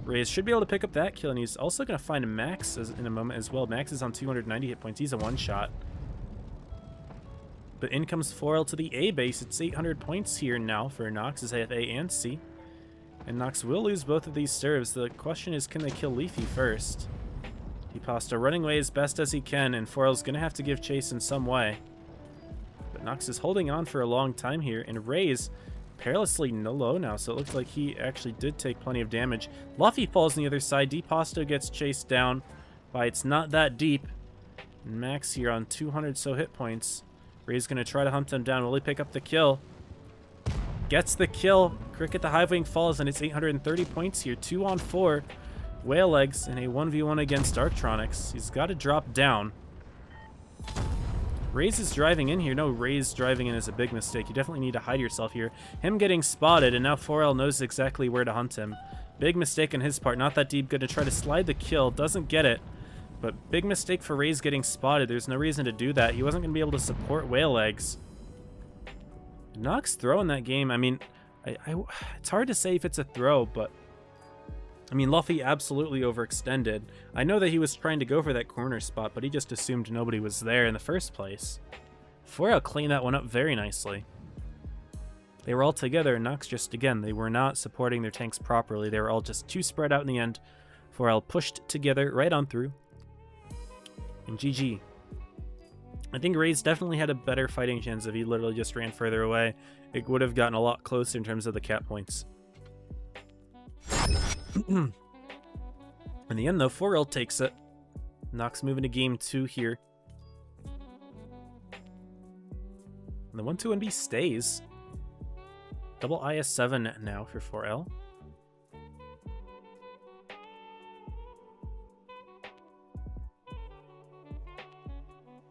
S1: Rays should be able to pick up that kill, and he's also going to find Max in a moment as well. Max is on 290 hit points. He's a one-shot. But in comes 4L to the A base. It's 800 points here now for Knox, as they have A and C. And Knox will lose both of these Sturvs. The question is, can they kill Leafy first? Pasta running away as best as he can, and 4L's going to have to give chase in some way. But Knox is holding on for a long time here, and Ray's perilously low now, so it looks like he actually did take plenty of damage. Luffy falls on the other side. Pasta gets chased down by It's Not That Deep. And Max here on 200 so hit points. Ray's going to try to hunt him down. Will he pick up the kill? Gets the kill. Cricket the Hivewing falls, and it's 830 points here. 2 on 4. Whale Legs in a 1v1 against Darktronics. He's got to drop down. Raze is driving in here. No, Raze driving in is a big mistake. You definitely need to hide yourself here. Him getting spotted, and now 4L knows exactly where to hunt him. Big mistake on his part. Not That Deep. Going to try to slide the kill. Doesn't get it. But big mistake for Raze getting spotted. There's no reason to do that. He wasn't going to be able to support Whale Legs. Knox throw in that game. I mean, it's hard to say if it's a throw, but I mean, Luffy absolutely overextended. I know that he was trying to go for that corner spot, but he just assumed nobody was there in the first place. 4L cleaned that one up very nicely. They were all together, and Knox just, again, they were not supporting their tanks properly. They were all just too spread out in the end. 4L pushed together right on through. And GG. I think Ray's definitely had a better fighting chance if he literally just ran further away. It would have gotten a lot closer in terms of the cap points. In the end, though, 4L takes it. Knox moving to game 2 here. And the 1-2-1B stays. Double IS-7 now for 4L.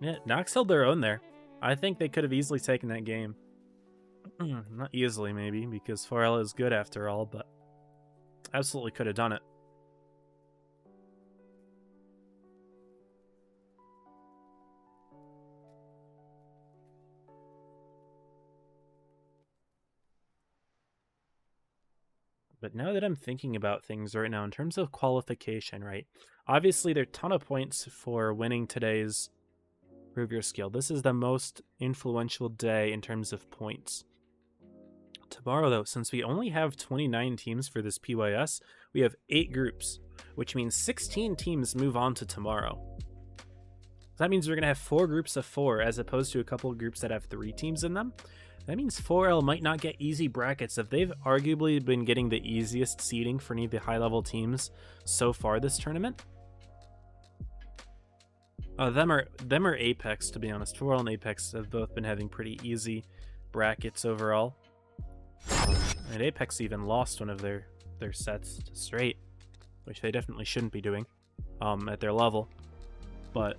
S1: Yeah, Knox held their own there. I think they could have easily taken that game. Not easily, maybe, because 4L is good after all, but absolutely could have done it. But now that I'm thinking about things right now, in terms of qualification, right? Obviously, there are a ton of points for winning today's Prove Your Skill. This is the most influential day in terms of points. Tomorrow, though, since we only have 29 teams for this PYS, we have 8 groups, which means 16 teams move on to tomorrow. That means we're going to have 4 groups of 4, as opposed to a couple of groups that have 3 teams in them. That means 4L might not get easy brackets if they've arguably been getting the easiest seeding for any of the high-level teams so far this tournament. Them are Apex, to be honest. 4L and Apex have both been having pretty easy brackets overall. And Apex even lost one of their sets straight, which they definitely shouldn't be doing at their level. But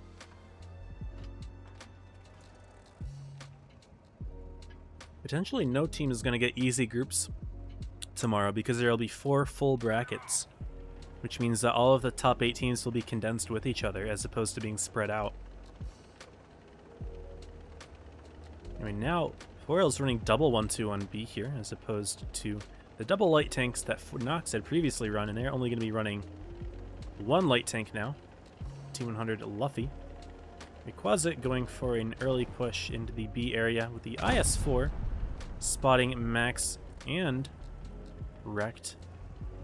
S1: potentially no team is going to get easy groups tomorrow because there will be 4 full brackets, which means that all of the top 8 teams will be condensed with each other as opposed to being spread out. I mean, now 4L's running double 1-2-1B here as opposed to the double light tanks that Knox had previously run, and they're only going to be running 1 light tank now. T100 Luffy. Quasit going for an early push into the B area with the IS-4, spotting Max and Wrecked.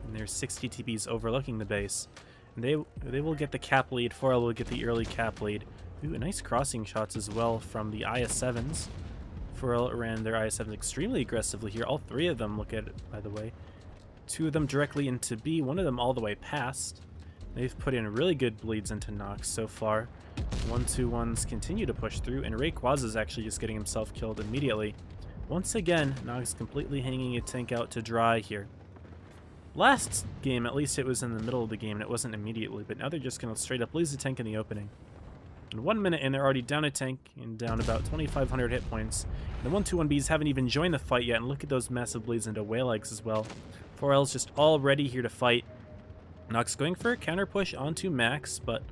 S1: And there's 60 TPs overlooking the base. And they will get the cap lead. 4L will get the early cap lead. Ooh, nice crossing shots as well from the IS-7s. 4L ran their IS-7s extremely aggressively here. All 3 of them, look at it, by the way. 2 of them directly into B, 1 of them all the way past. They've put in really good bleeds into Knox so far. 1-2-1s continue to push through, and Rayquaza is actually just getting himself killed immediately. Once again, Knox completely hanging a tank out to dry here. Last game, at least it was in the middle of the game and it wasn't immediately, but now they're just going to straight up lose the tank in the opening. In 1 minute and they're already down a tank and down about 2,500 hit points. The 1-2-1Bs haven't even joined the fight yet, and look at those massive bleeds into Whale Eggs as well. 4L's just all ready here to fight. Knox going for a counter push onto Max, but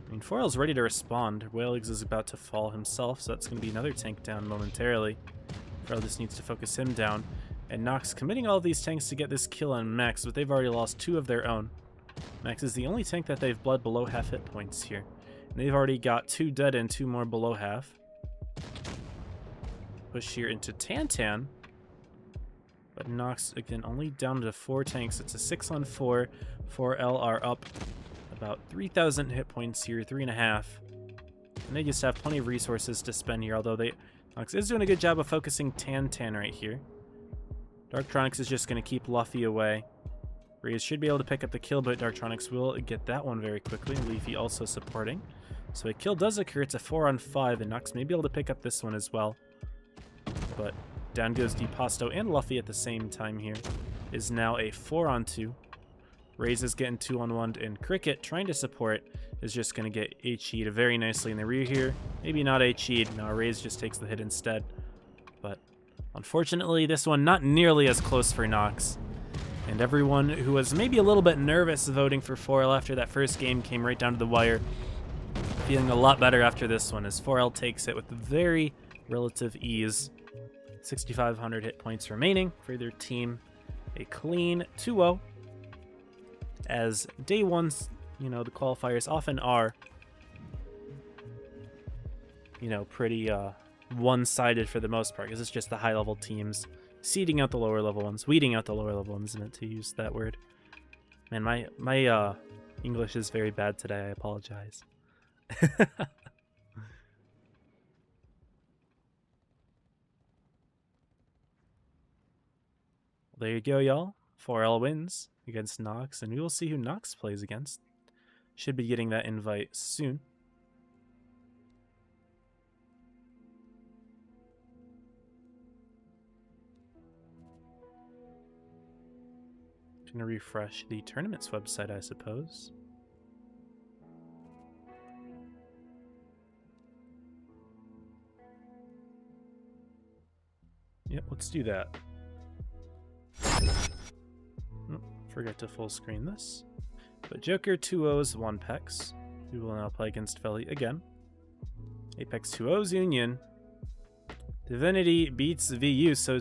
S1: I mean, 4L's ready to respond. Whale Eggs is about to fall himself, so that's going to be another tank down momentarily. 4L just needs to focus him down. And Knox committing all of these tanks to get this kill on Max, but they've already lost 2 of their own. Max is the only tank that they've bled below half hit points here. And they've already got 2 dead and 2 more below half. Push here into Tantan. But Knox, again, only down to 4 tanks. It's a 6-on-4. 4L are up about 3,000 hit points here, 3.5. And they just have plenty of resources to spend here, although Knox is doing a good job of focusing Tan right here. Darktronics is just going to keep Luffy away. Raze should be able to pick up the kill, but Darktronics will get that one very quickly. Leafy also supporting. So a kill does occur. It's a 4-on-5, and Knox may be able to pick up this one as well. But down goes Depasto and Luffy at the same time here. Is now a 4-on-2. Raze is getting 2-on-1, and Cricket, trying to support, is just going to get HE'd very nicely in the rear here. Maybe not HE'd. No, Raze just takes the hit instead. But unfortunately, this one not nearly as close for Knox. And everyone who was maybe a little bit nervous voting for 4L after that first game came right down to the wire. Feeling a lot better after this one as 4L takes it with very relative ease. 6,500 hit points remaining for their team. A clean 2-0. As day ones, you know, the qualifiers often are, you know, pretty one-sided for the most part, because it's just the high-level teams seeding out the lower-level ones, weeding out the lower-level ones, meant to use that word. Man, my English is very bad today. I apologize. There you go, y'all. 4L wins against Knox, and we will see who Knox plays against. Should be getting that invite soon. Gonna refresh the tournament's website, I suppose. Yep, let's do that. Oh, forgot to full screen this. But Joker 2-0s 1-Pex. We will now play against Veli again. Apex 2-0's Union. Divinity beats VU, so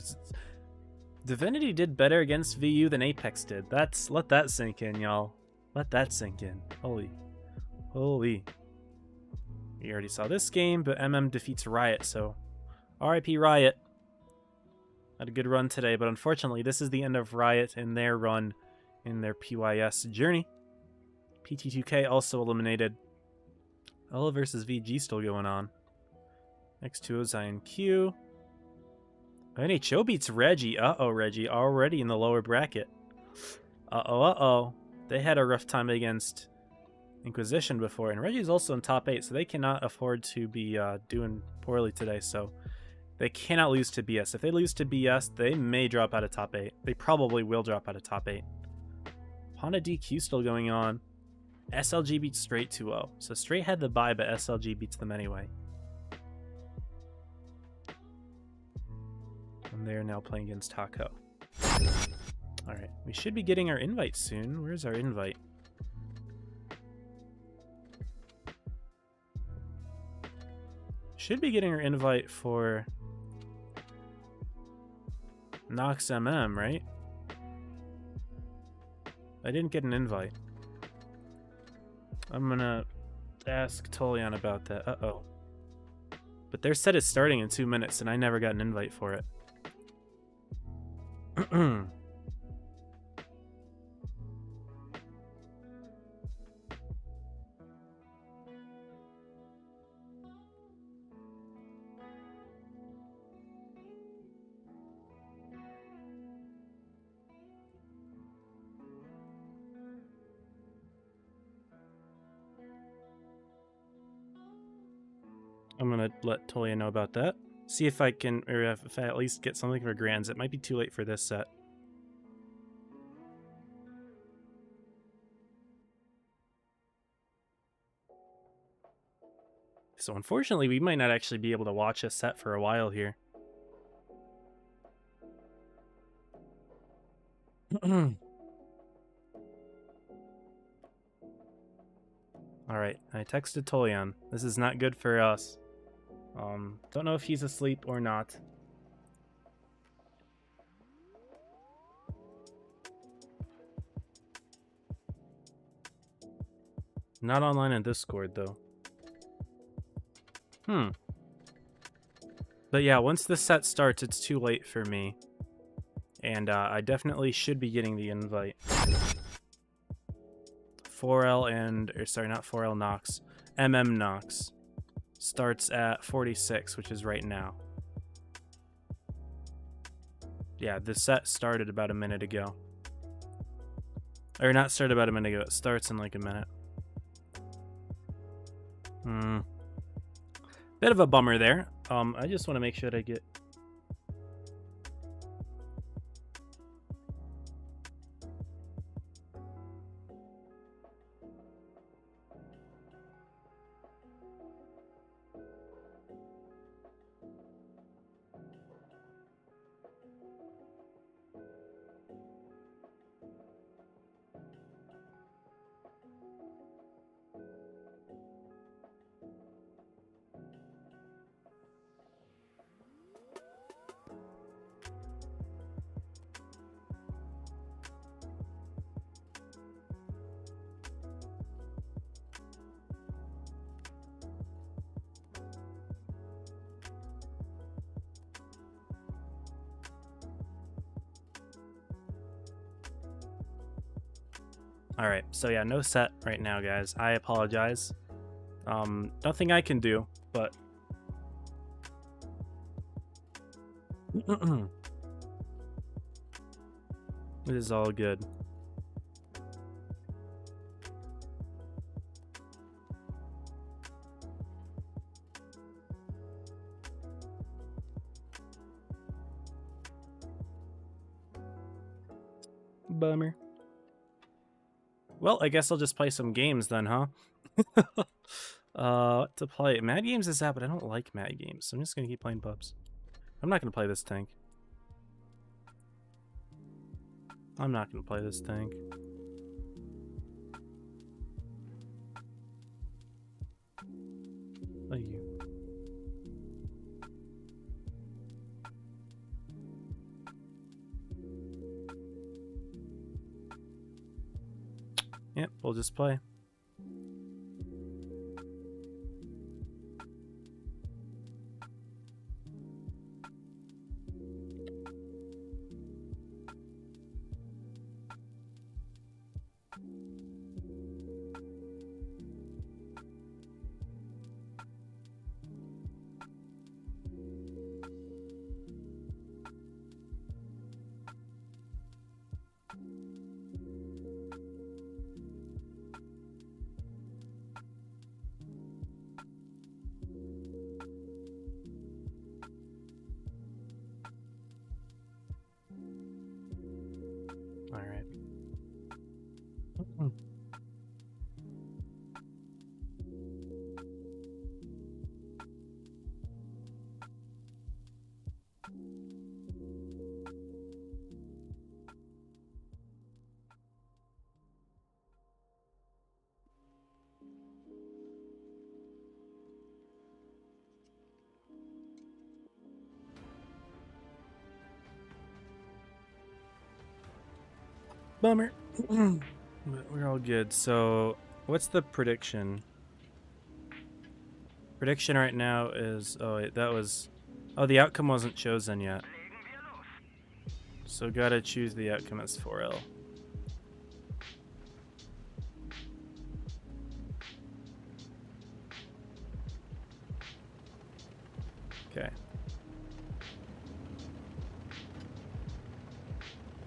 S1: Divinity did better against VU than Apex did. Let that sink in, y'all. Let that sink in. Holy. We already saw this game, but MM defeats Riot, so RIP Riot. Had a good run today, but unfortunately this is the end of Riot and their run in their PYS journey. PT2K also eliminated. Ella versus VG still going on. X2O Zion Q. NHO beats Reggie. Uh-oh, Reggie. Already in the lower bracket. Uh-oh. They had a rough time against Inquisition before, and Reggie's also in top 8, so they cannot afford to be doing poorly today, so they cannot lose to BS. If they lose to BS, they may drop out of top 8. They probably will drop out of top 8. Honda DQ still going on. SLG beats Straight 2-0. So Straight had the bye, but SLG beats them anyway. And they're now playing against Taco. Alright, we should be getting our invite soon. Where's our invite? Should be getting our invite for Knox MM, right? I didn't get an invite. I'm gonna ask Tolian about that. Uh-oh. But their set is starting in 2 minutes, and I never got an invite for it. I'm gonna let Tolia know about that. See if I can, or if I at least get something for Grands. It might be too late for this set. So unfortunately, we might not actually be able to watch a set for a while here. Alright, I texted Tolian. This is not good for us. Don't know if he's asleep or not. Not online in Discord, though. But yeah, once the set starts, it's too late for me. And I definitely should be getting the invite 4L and, or sorry, not 4L Knox, Knox starts at 46, which is right now. Yeah, the set started about a minute ago. Or not started about a minute ago, it starts in like a minute. Bit of a bummer there. I just want to make sure that I get... All right, so yeah, no set right now, guys. I apologize. Nothing I can do, but it is all good. Bummer. Well, I guess I'll just play some games then, huh? What to play? Mad Games is out, but I don't like Mad Games, so I'm just gonna keep playing pubs. I'm not gonna play this tank. I'm not gonna play this tank. Thank you. Yep, we'll just play. All right. Bummer. But we're all good. So, what's the prediction? Prediction right now is... Oh, wait, that was... Oh, the outcome wasn't chosen yet. So, gotta choose the outcome as 4L. Okay.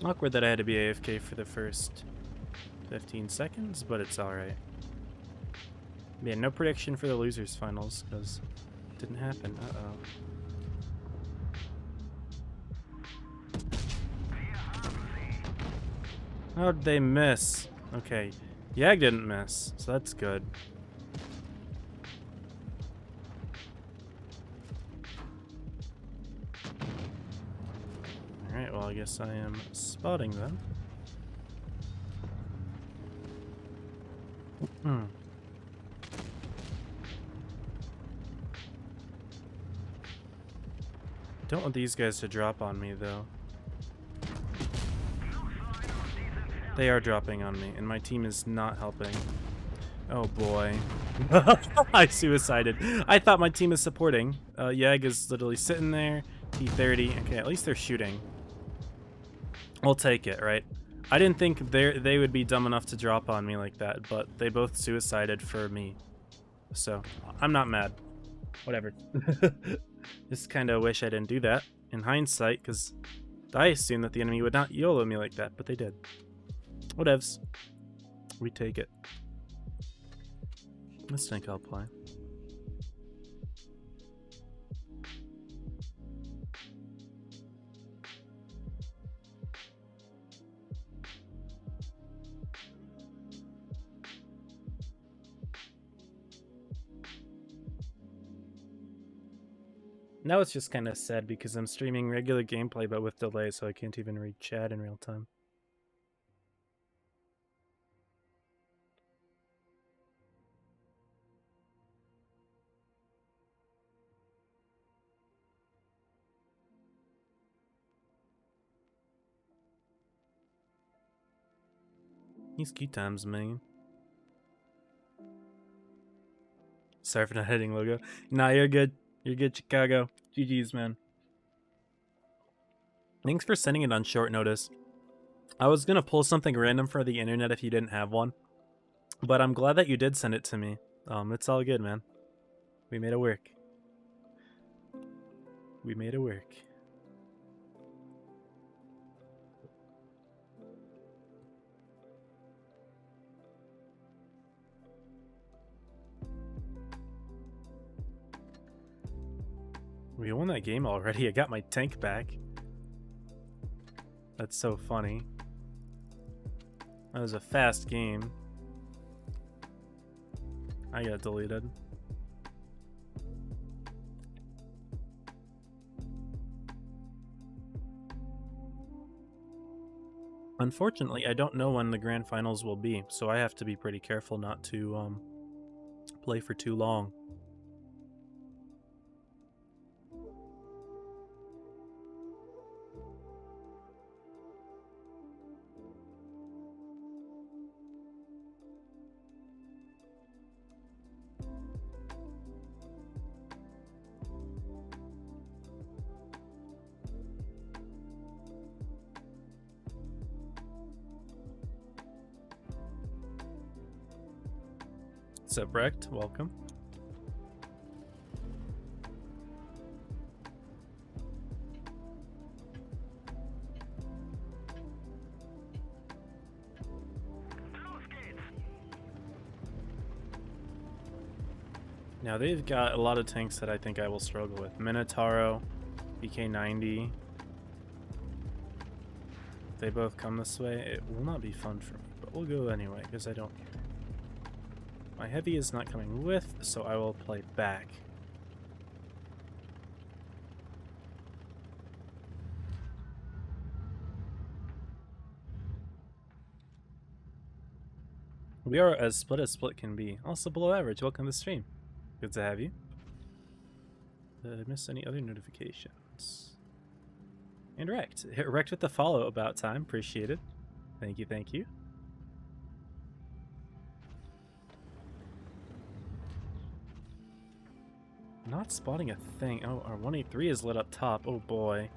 S1: Awkward that I had to be AFK for the first 15 seconds, but it's alright. Yeah, no prediction for the losers finals, because it didn't happen. How'd they miss? Okay, Yag didn't miss, so that's good. Alright, well I guess I am spotting them. Don't want these guys to drop on me though. They are dropping on me, and my team is not helping. Oh boy. I suicided. I thought my team is supporting. Yag is literally sitting there. T30. Okay, at least they're shooting. We'll take it, right? I didn't think they would be dumb enough to drop on me like that, but they both suicided for me. So, I'm not mad. Whatever. Just kind of wish I didn't do that in hindsight, because I assumed that the enemy would not YOLO me like that, but they did. Whatevs. We take it. Let's think I'll play. Now it's just kind of sad because I'm streaming regular gameplay but with delay, so I can't even read chat in real time. These key times, man. Sorry for not hitting logo. Nah, you're good. You're good, Chicago. GG's, man. Thanks for sending it on short notice. I was gonna pull something random for the internet if you didn't have one, but I'm glad that you did send it to me. It's all good, man. We made it work. We made it work. We won that game already. I got my tank back. That's so funny. That was a fast game. I got deleted. Unfortunately, I don't know when the grand finals will be, so I have to be pretty careful not to play for too long. What's up, Brecht? Welcome. Now they've got a lot of tanks that I think I will struggle with. Minotauro, BK90. If they both come this way, it will not be fun for me, but we'll go anyway because I don't care. My heavy is not coming with, so I will play back. We are as split can be. Also below average. Welcome to the stream. Good to have you. Did I miss any other notifications? And Wrecked. Wrecked with the follow, about time. Appreciate it. Thank you, thank you. Not spotting a thing. Oh, our 183 is lit up top. Oh boy.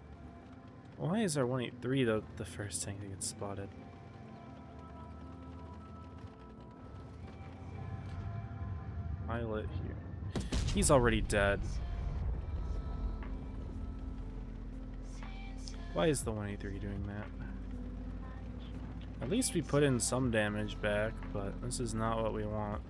S1: Why is our 183 the first tank that gets spotted? Pilot here. He's already dead. Why is the 183 doing that? At least we put in some damage back, but this is not what we want.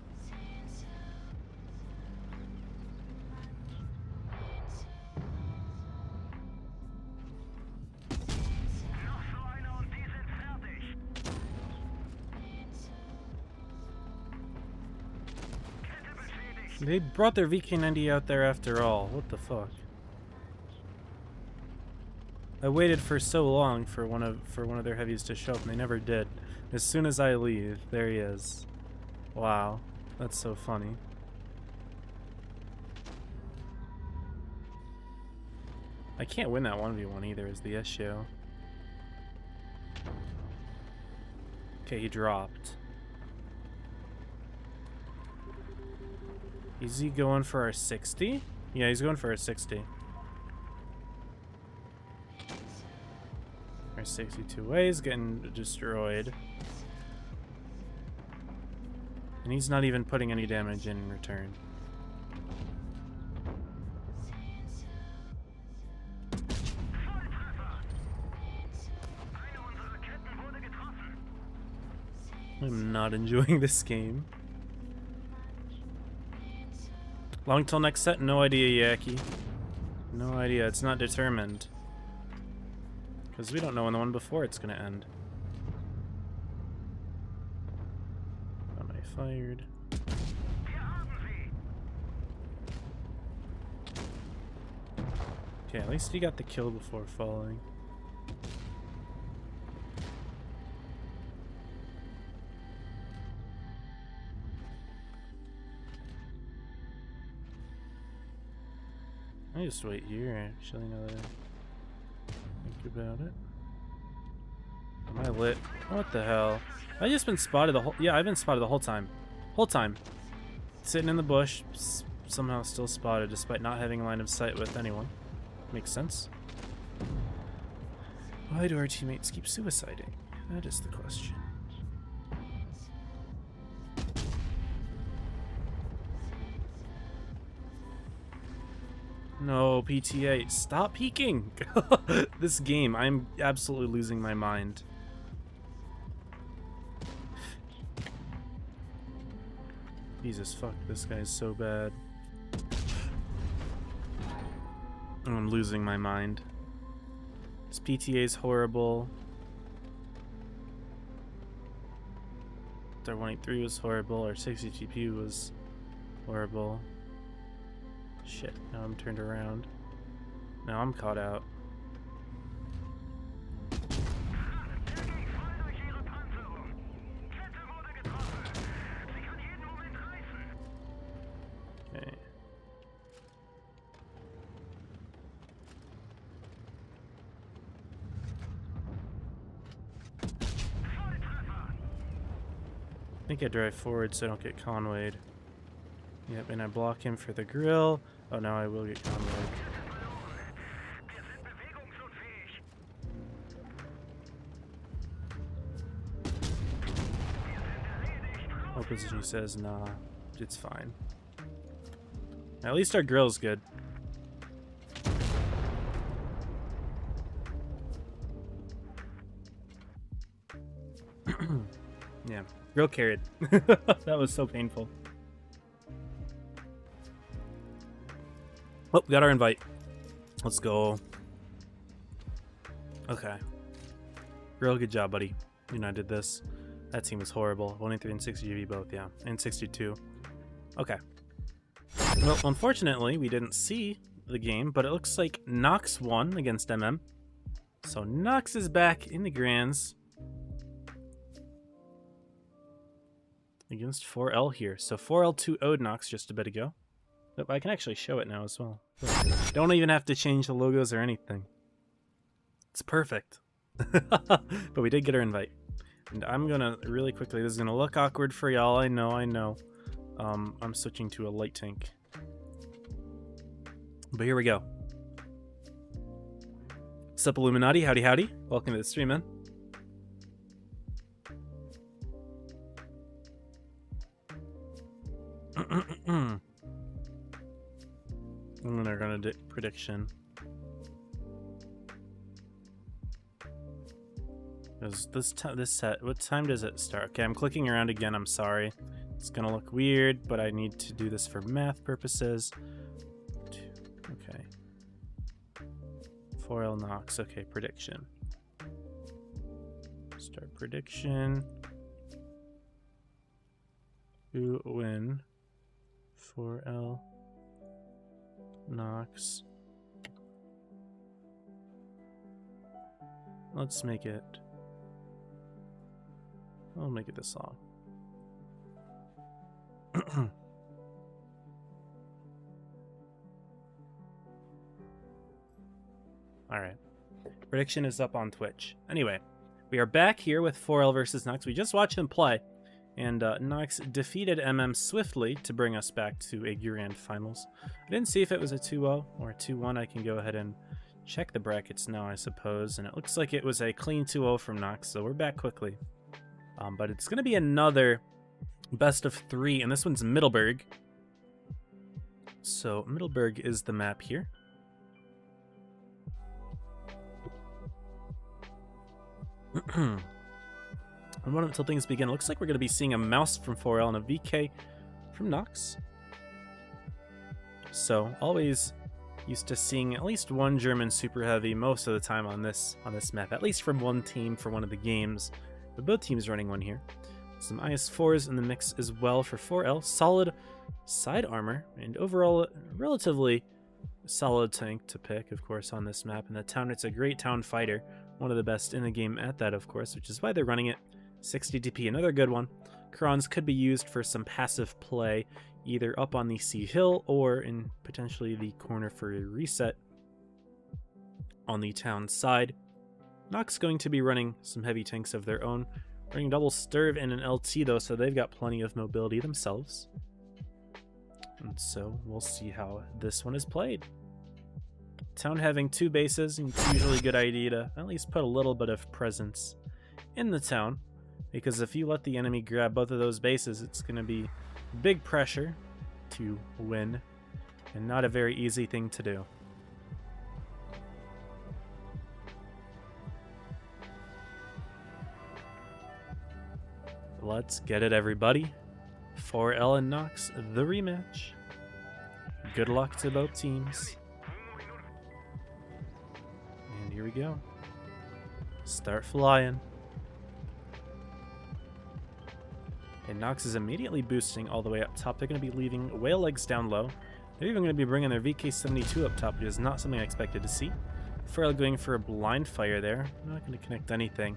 S1: They brought their VK90 out there after all. What the fuck? I waited for so long for one of their heavies to show up, and they never did. As soon as I leave, there he is. Wow, that's so funny. I can't win that 1v1 either, is the issue. Okay, he dropped. Is he going for our 60? Yeah, he's going for our 60. Our 62 ways getting destroyed. And he's not even putting any damage in return. I'm not enjoying this game. Long till next set? No idea, Yaki. No idea. It's not determined. Because we don't know when the one before it's going to end. Am I fired? Okay, at least he got the kill before falling. I just wait here, actually, now that I think about it. Am I lit? What the hell? I just been spotted the whole... Yeah, I've been spotted the whole time. Whole time. Sitting in the bush, somehow still spotted despite not having line of sight with anyone. Makes sense. Why do our teammates keep suiciding? That is the question. No, PTA, stop peeking! This game, I'm absolutely losing my mind. Jesus, fuck, this guy's so bad. I'm losing my mind. This PTA's horrible. Our 183 was horrible, our 60 GPU was horrible. Shit, now I'm turned around. Now I'm caught out. Okay. I think I drive forward so I don't get convoyed. Yep, and I block him for the grill. Oh, now I will get convoyed. Opposition says, nah, it's fine. At least our grill's good. Yeah, grill carried. That was so painful. Oh, got our invite. Let's go. Okay. Real good job, buddy. You know, I did this. That team was horrible. 183 and 60 GV both, yeah. And 62. Okay. Well, unfortunately, we didn't see the game, but it looks like Knox won against MM. So Knox is back in the Grands. Against 4L here. So 4L 2-0'd Knox just a bit ago. But I can actually show it now as well. Don't even have to change the logos or anything. It's perfect. But we did get our invite. And I'm gonna, really quickly, this is gonna look awkward for y'all, I know. I'm switching to a light tank. But here we go. What's up, Illuminati? Howdy, howdy. Welcome to the stream, man. And then they're gonna do prediction. Because this set, what time does it start? Okay, I'm clicking around again. I'm sorry. It's gonna look weird, but I need to do this for math purposes. Okay. 4L Knox. Okay, prediction. Start prediction. Who win? 4L Knox. Let's make it. I'll make it this long. Alright. Prediction is up on Twitch. Anyway, we are back here with 4L versus Knox. We just watched them play, and Knox defeated MM swiftly to bring us back to a grand finals. I didn't see if it was a 2-0 or a 2-1. I can go ahead and check the brackets now, I suppose, and it looks like it was a clean 2-0 from Knox, so we're back quickly. But it's going to be another best of 3, and this one's Middleburg. So Middleburg is the map here. And what until things begin? It looks like we're going to be seeing a mouse from 4L and a VK from Knox. So always used to seeing at least one German super heavy most of the time on this map, at least from one team for one of the games. But both teams running one here. Some IS-4s in the mix as well for 4L. Solid side armor and overall relatively solid tank to pick, of course, on this map. And the town, it's a great town fighter, one of the best in the game at that, of course, which is why they're running it. 60 DP, another good one. Crons could be used for some passive play, either up on the C hill or in potentially the corner for a reset on the town side. Knox going to be running some heavy tanks of their own, running double Sturv and an LT though, so they've got plenty of mobility themselves. And so we'll see how this one is played. Town having 2 bases, and it's usually a good idea to at least put a little bit of presence in the town, because if you let the enemy grab both of those bases, it's going to be big pressure to win, and not a very easy thing to do. Let's get it, everybody. 4L and Knox, the rematch. Good luck to both teams. And here we go. Start flying. And Knox is immediately boosting all the way up top. They're going to be leaving whale legs down low. They're even going to be bringing their VK-72 up top, which is not something I expected to see. 4L going for a blind fire there. Not going to connect anything.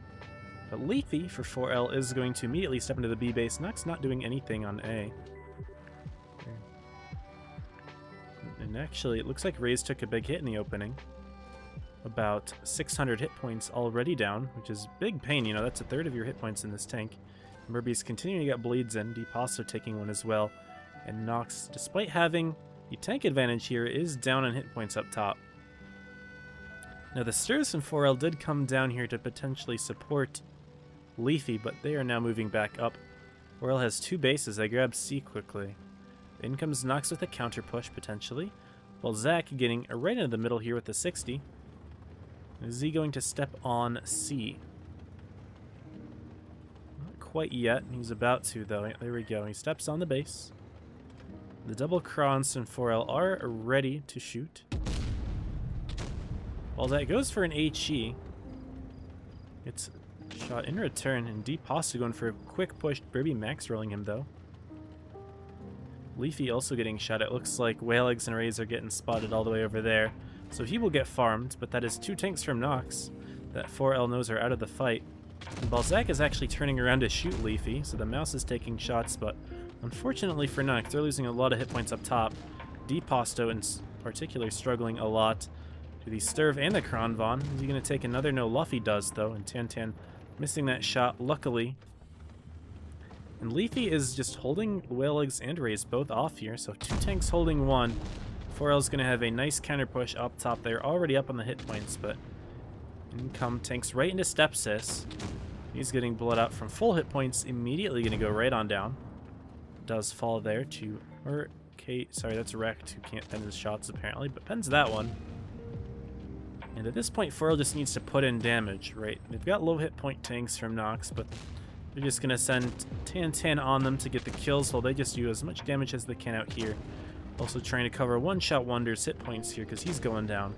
S1: But Leafy for 4L is going to immediately step into the B base. Knox not doing anything on A. And actually, it looks like Raze took a big hit in the opening. About 600 hit points already down, which is big pain. You know, that's a third of your hit points in this tank. Murby's continuing to get bleeds in. Deep also taking one as well. And Knox, despite having the tank advantage here, is down on hit points up top. Now, the Stirs from 4L did come down here to potentially support Leafy, but they are now moving back up. 4L has 2 bases. They grab C quickly. In comes Knox with a counter push, potentially. While Zach getting right into the middle here with the 60. Is he going to step on C? Not quite yet. He's about to, though. There we go. He steps on the base. The double Crons and 4L are ready to shoot. While that goes for an HE. It's shot in return, and Deep Pasta going for a quick push. Burby max rolling him, though. Leafy also getting shot. It looks like Whaleeggs and Rays are getting spotted all the way over there. So he will get farmed, but that is 2 tanks from Knox that 4L knows are out of the fight. And Balzac is actually turning around to shoot Leafy, so the mouse is taking shots, but unfortunately for Knox, they're losing a lot of hit points up top. Deposto in particular struggling a lot to the Sturv and the Kronvon. Is he going to take another? No, Luffy does, though, and Tantan missing that shot, luckily. And Leafy is just holding Whaleeggs and Rays both off here, so 2 tanks holding 1. 4L is going to have a nice counter push up top. They're already up on the hit points, but in come tanks right into Stepsis. He's getting blood out from full hit points, immediately going to go right on down. Does fall there to, or Kate, sorry, that's Wrecked, who can't pen his shots apparently, but pens that one. And at this point, 4L just needs to put in damage, right? They've got low hit point tanks from Knox, but they're just going to send Tan on them to get the kills while they just do as much damage as they can out here. Also trying to cover One-Shot Wonder's hit points here because he's going down.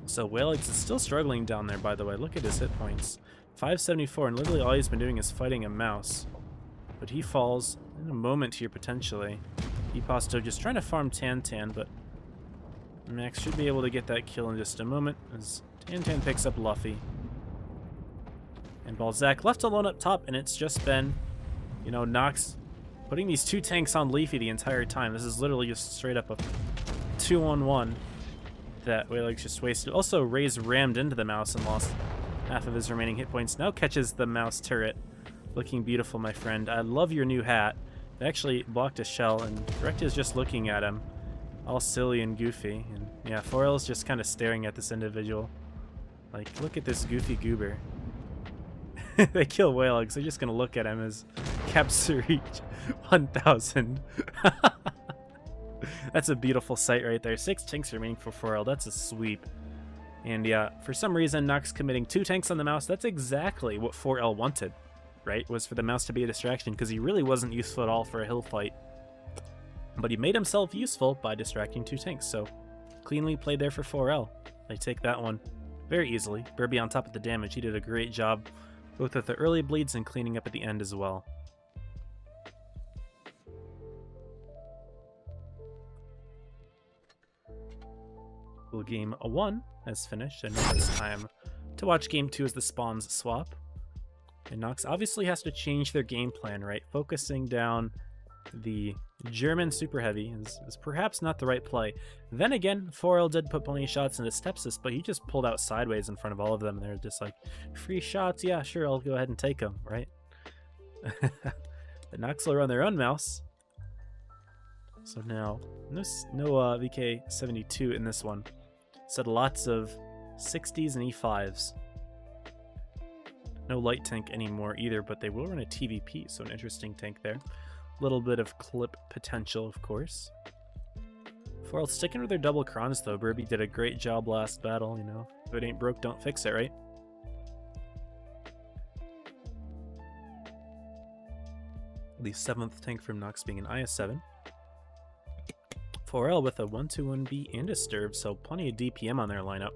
S1: So Whaleeggs is still struggling down there, by the way. Look at his hit points. 574, and literally all he's been doing is fighting a mouse. But he falls in a moment here, potentially. Deposto just trying to farm Tan, but Max should be able to get that kill in just a moment as Tan picks up Luffy. And Balzac left alone up top, and it's just been, you know, Knox putting these 2 tanks on Leafy the entire time. This is literally just straight up a 2-on-1 that Whaleeggs just wasted. Also, Raze rammed into the mouse and lost half of his remaining hit points. Now catches the mouse turret. Looking beautiful, my friend. I love your new hat. It actually blocked a shell, and Direct is just looking at him. all silly and goofy. And yeah, 4L's just kind of staring at this individual. Like, look at this goofy goober. They kill Whale Eggs. They're just going to look at him as caps to reach 1,000. That's a beautiful sight right there. 6 tanks remaining for 4L. That's a sweep. And yeah, for some reason, Knox committing 2 tanks on the mouse. That's exactly what 4L wanted, right? Was for the mouse to be a distraction, because he really wasn't useful at all for a hill fight. But he made himself useful by distracting 2 tanks. So cleanly played there for 4L. They take that one very easily. Burby on top of the damage. He did a great job both with the early bleeds and cleaning up at the end as well. Well, game 1 has finished, and now it's time to watch game 2 as the spawns swap. And Knox obviously has to change their game plan, right? Focusing down the German Super Heavy is perhaps not the right play. Then again, 4L did put plenty of shots into Stepsis, but he just pulled out sideways in front of all of them, and they're just like, free shots, yeah, sure, I'll go ahead and take them, right? The Knox will run their own mouse. So now, no VK72 in this one. Said lots of 60s and E5s. No light tank anymore either, but they will run a TVP, so an interesting tank there. Little bit of clip potential, of course. 4L sticking with their double crons, though. Burby did a great job last battle, you know. If it ain't broke, don't fix it, right? The 7th tank from Knox being an IS-7. 4L with a 121B and a Sturb, so plenty of DPM on their lineup.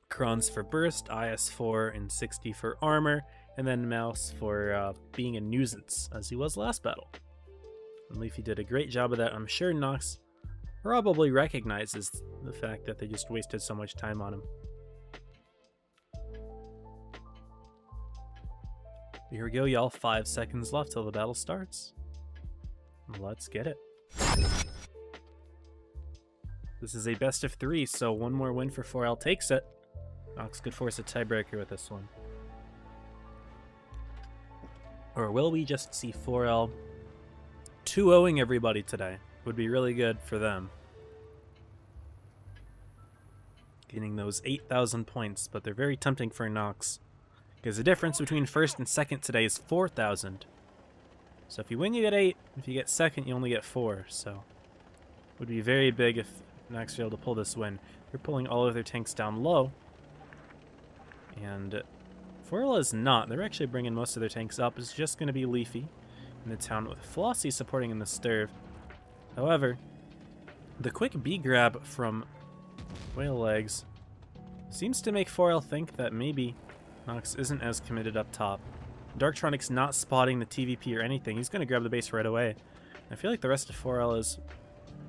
S1: Crons for burst, IS-4 and 60 for armor, and then Mouse for being a nuisance, as he was last battle. And Leafy did a great job of that. I'm sure Knox probably recognizes the fact that they just wasted so much time on him. Here we go, y'all. 5 seconds left till the battle starts. Let's get it. This is a best of 3, so one more win for 4L takes it. Knox could force a tiebreaker with this one. Or will we just see 4L 2-0ing everybody today? Would be really good for them. Getting those 8,000 points, but they're very tempting for Knox. Because the difference between first and second today is 4,000. So if you win, you get 8. If you get second, you only get 4. So would be very big if Knox were able to pull this win. They're pulling all of their tanks down low. And 4L is not. They're actually bringing most of their tanks up. It's just going to be Leafy in the town with Flossie supporting in the Sturv. However, the quick B grab from Whale Legs seems to make 4L think that maybe Knox isn't as committed up top. Darktronic's not spotting the TVP or anything. He's going to grab the base right away. I feel like the rest of 4L is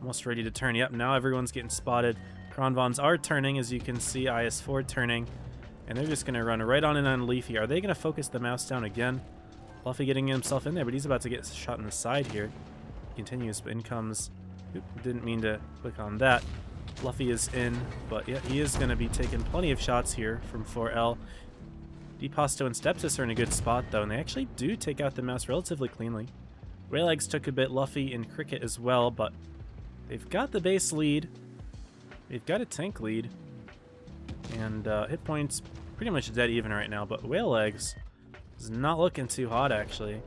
S1: almost ready to turn. Yep, now everyone's getting spotted. Kronvons are turning, as you can see. IS-4 turning. And they're just going to run right on in on Leafy. Are they going to focus the mouse down again? Luffy getting himself in there, but he's about to get shot in the side here. Continues, but in comes... Oop, didn't mean to click on that. Luffy is in, but yeah, he is going to be taking plenty of shots here from 4L. Deposto and Stepsis are in a good spot, though, and they actually do take out the mouse relatively cleanly. Whaleeggs took a bit, Luffy and Cricket as well, but they've got the base lead. They've got a tank lead. And hit points pretty much dead even right now, but Whaleeggs is not looking too hot, actually.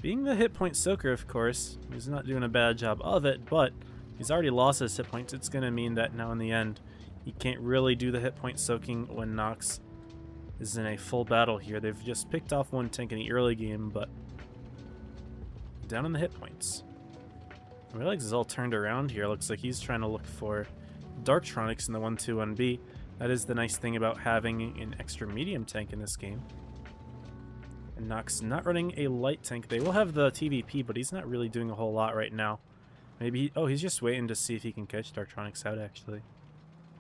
S1: Being the hit point soaker, of course, he's not doing a bad job of it, but he's already lost his hit points. It's going to mean that now in the end, he can't really do the hit point soaking when Knox is in a full battle here. They've just picked off one tank in the early game, but down in the hit points. Whaleeggs is all turned around here. Looks like he's trying to look for Darktronics in the 1-2-1B. That is the nice thing about having an extra medium tank in this game. And Knox not running a light tank. They will have the TVP, but he's not really doing a whole lot right now. Maybe oh, he's just waiting to see if he can catch Darktronics out, actually.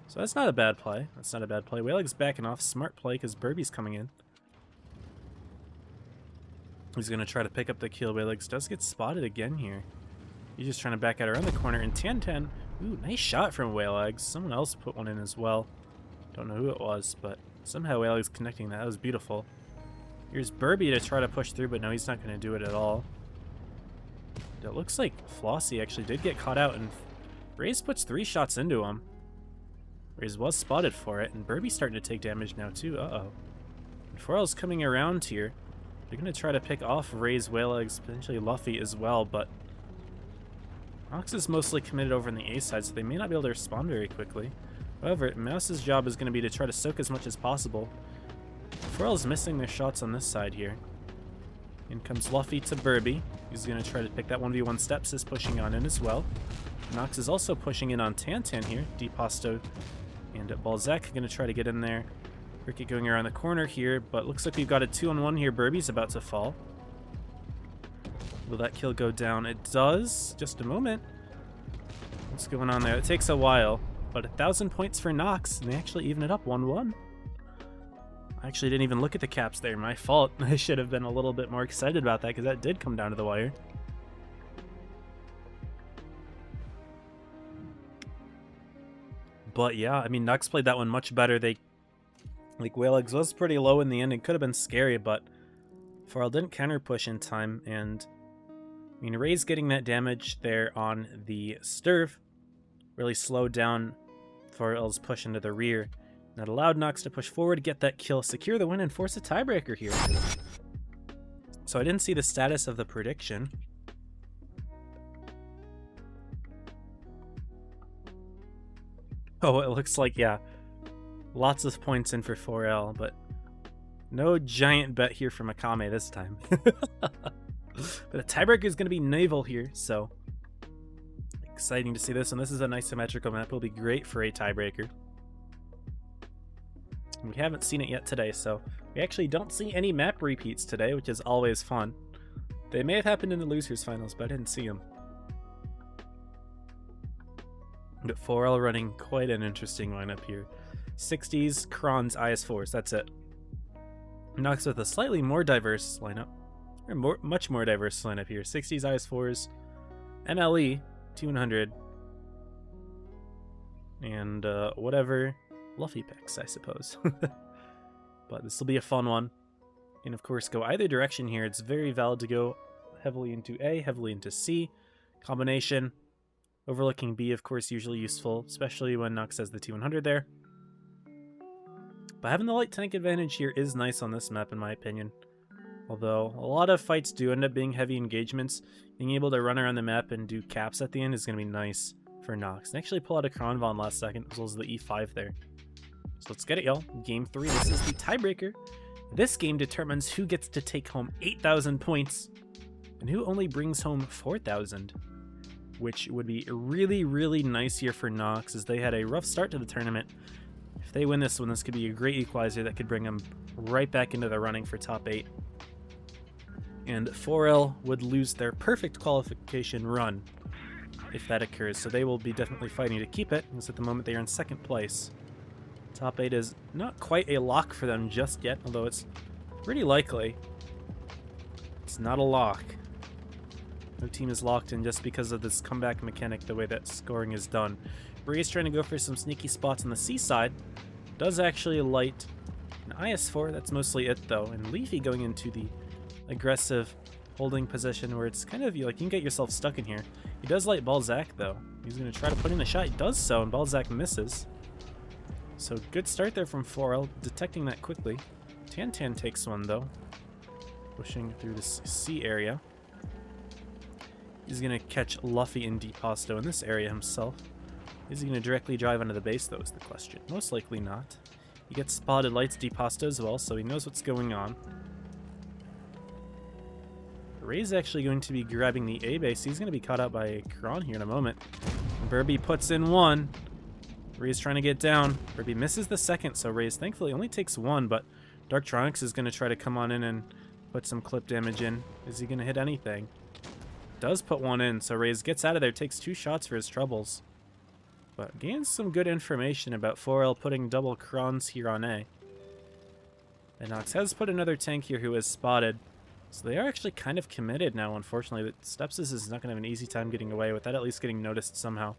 S1: So that's not a bad play. That's not a bad play. Whaleeggs backing off. Smart play because Burby's coming in. He's going to try to pick up the kill. Whaleeggs does get spotted again here. He's just trying to back out around the corner. And 10-10. Ooh, nice shot from Whaleeggs. Someone else put one in as well. Don't know who it was, but somehow Whaleeggs connecting that. That was beautiful. Here's Burby to try to push through, but no, he's not going to do it at all. It looks like Flossie actually did get caught out, and Raze puts 3 shots into him. Raze was spotted for it, and Burby's starting to take damage now too. Uh-oh. And 4L's coming around here. They're going to try to pick off Raze, Whale Eggs, potentially Luffy as well, but Knox is mostly committed over on the A side, so they may not be able to respond very quickly. However, Mouse's job is going to be to try to soak as much as possible. 4L's missing their shots on this side here. In comes Luffy to Burby. He's going to try to pick that 1v1 Steps, is pushing on in as well. Knox is also pushing in on Tantan here. Deposto and Balzac are going to try to get in there. Cricket going around the corner here, but looks like we've got a 2-on-1 here. Burby's about to fall. Will that kill go down? It does. Just a moment. What's going on there? It takes a while, but 1,000 points for Knox, and they actually even it up 1-1. I actually didn't even look at the caps there. My fault. I should have been a little bit more excited about that, because that did come down to the wire. But yeah, I mean, Knox played that one much better. Whale Eggs was pretty low in the end. It could have been scary, but 4L didn't counter push in time. And I mean, Raze getting that damage there on the Sturv really slowed down 4L's push into the rear. That allowed Knox to push forward, get that kill, secure the win, and force a tiebreaker here. So I didn't see the status of the prediction. Oh, it looks like, yeah, lots of points in for 4L, but no giant bet here from Akame this time. But a tiebreaker is going to be Naval here, so exciting to see this. And this is a nice symmetrical map. It'll be great for a tiebreaker. We haven't seen it yet today, so we actually don't see any map repeats today, which is always fun. They may have happened in the losers finals, but I didn't see them. But 4L running quite an interesting lineup here. 60s, Krons, IS4s, that's it. Knox with a slightly more diverse lineup. Or much more diverse lineup here. 60s, IS4s, MLE, T100, and whatever Luffy picks, I suppose. But this will be a fun one. And of course, go either direction here. It's very valid to go heavily into A, heavily into C. Combination. Overlooking B, of course, usually useful, especially when Knox has the T100 there. But having the light tank advantage here is nice on this map, in my opinion. Although, a lot of fights do end up being heavy engagements. Being able to run around the map and do caps at the end is going to be nice for Knox. And actually pull out a Kronvon last second, as well as the E5 there. So let's get it, y'all. Game 3, this is the tiebreaker. This game determines who gets to take home 8,000 points, and who only brings home 4,000. Which would be really, really nice here for Knox, as they had a rough start to the tournament. If they win this one, this could be a great equalizer that could bring them right back into the running for top 8. And 4L would lose their perfect qualification run if that occurs, so they will be definitely fighting to keep it, because at the moment they are in 2nd place. Top 8 is not quite a lock for them just yet, although it's pretty likely. It's not a lock. No team is locked in just because of this comeback mechanic, the way that scoring is done. Breeze trying to go for some sneaky spots on the C side. Does actually light an IS4, that's mostly it though. And Leafy going into the aggressive holding position where it's kind of like you can get yourself stuck in here. He does light Balzac though. He's going to try to put in a shot. He does so, and Balzac misses. So good start there from 4L, detecting that quickly. Tantan takes one though, pushing through this C area. He's going to catch Luffy and Deposto in this area himself. Is he going to directly drive onto the base, though, is the question. Most likely not. He gets spotted, lights Deposto as well, so he knows what's going on. Ray's actually going to be grabbing the A base. He's going to be caught out by Kron here in a moment. Burby puts in one. Ray's trying to get down. Burby misses the second, so Ray's thankfully only takes one, but Darktronics is going to try to come on in and put some clip damage in. Is he going to hit anything? Does put one in, so Raze gets out of there, takes 2 shots for his troubles. But gains some good information about 4L putting double Krons here on A. And Knox has put another tank here who is spotted. So they are actually kind of committed now, unfortunately. But Stepsis is not going to have an easy time getting away with that, at least getting noticed somehow.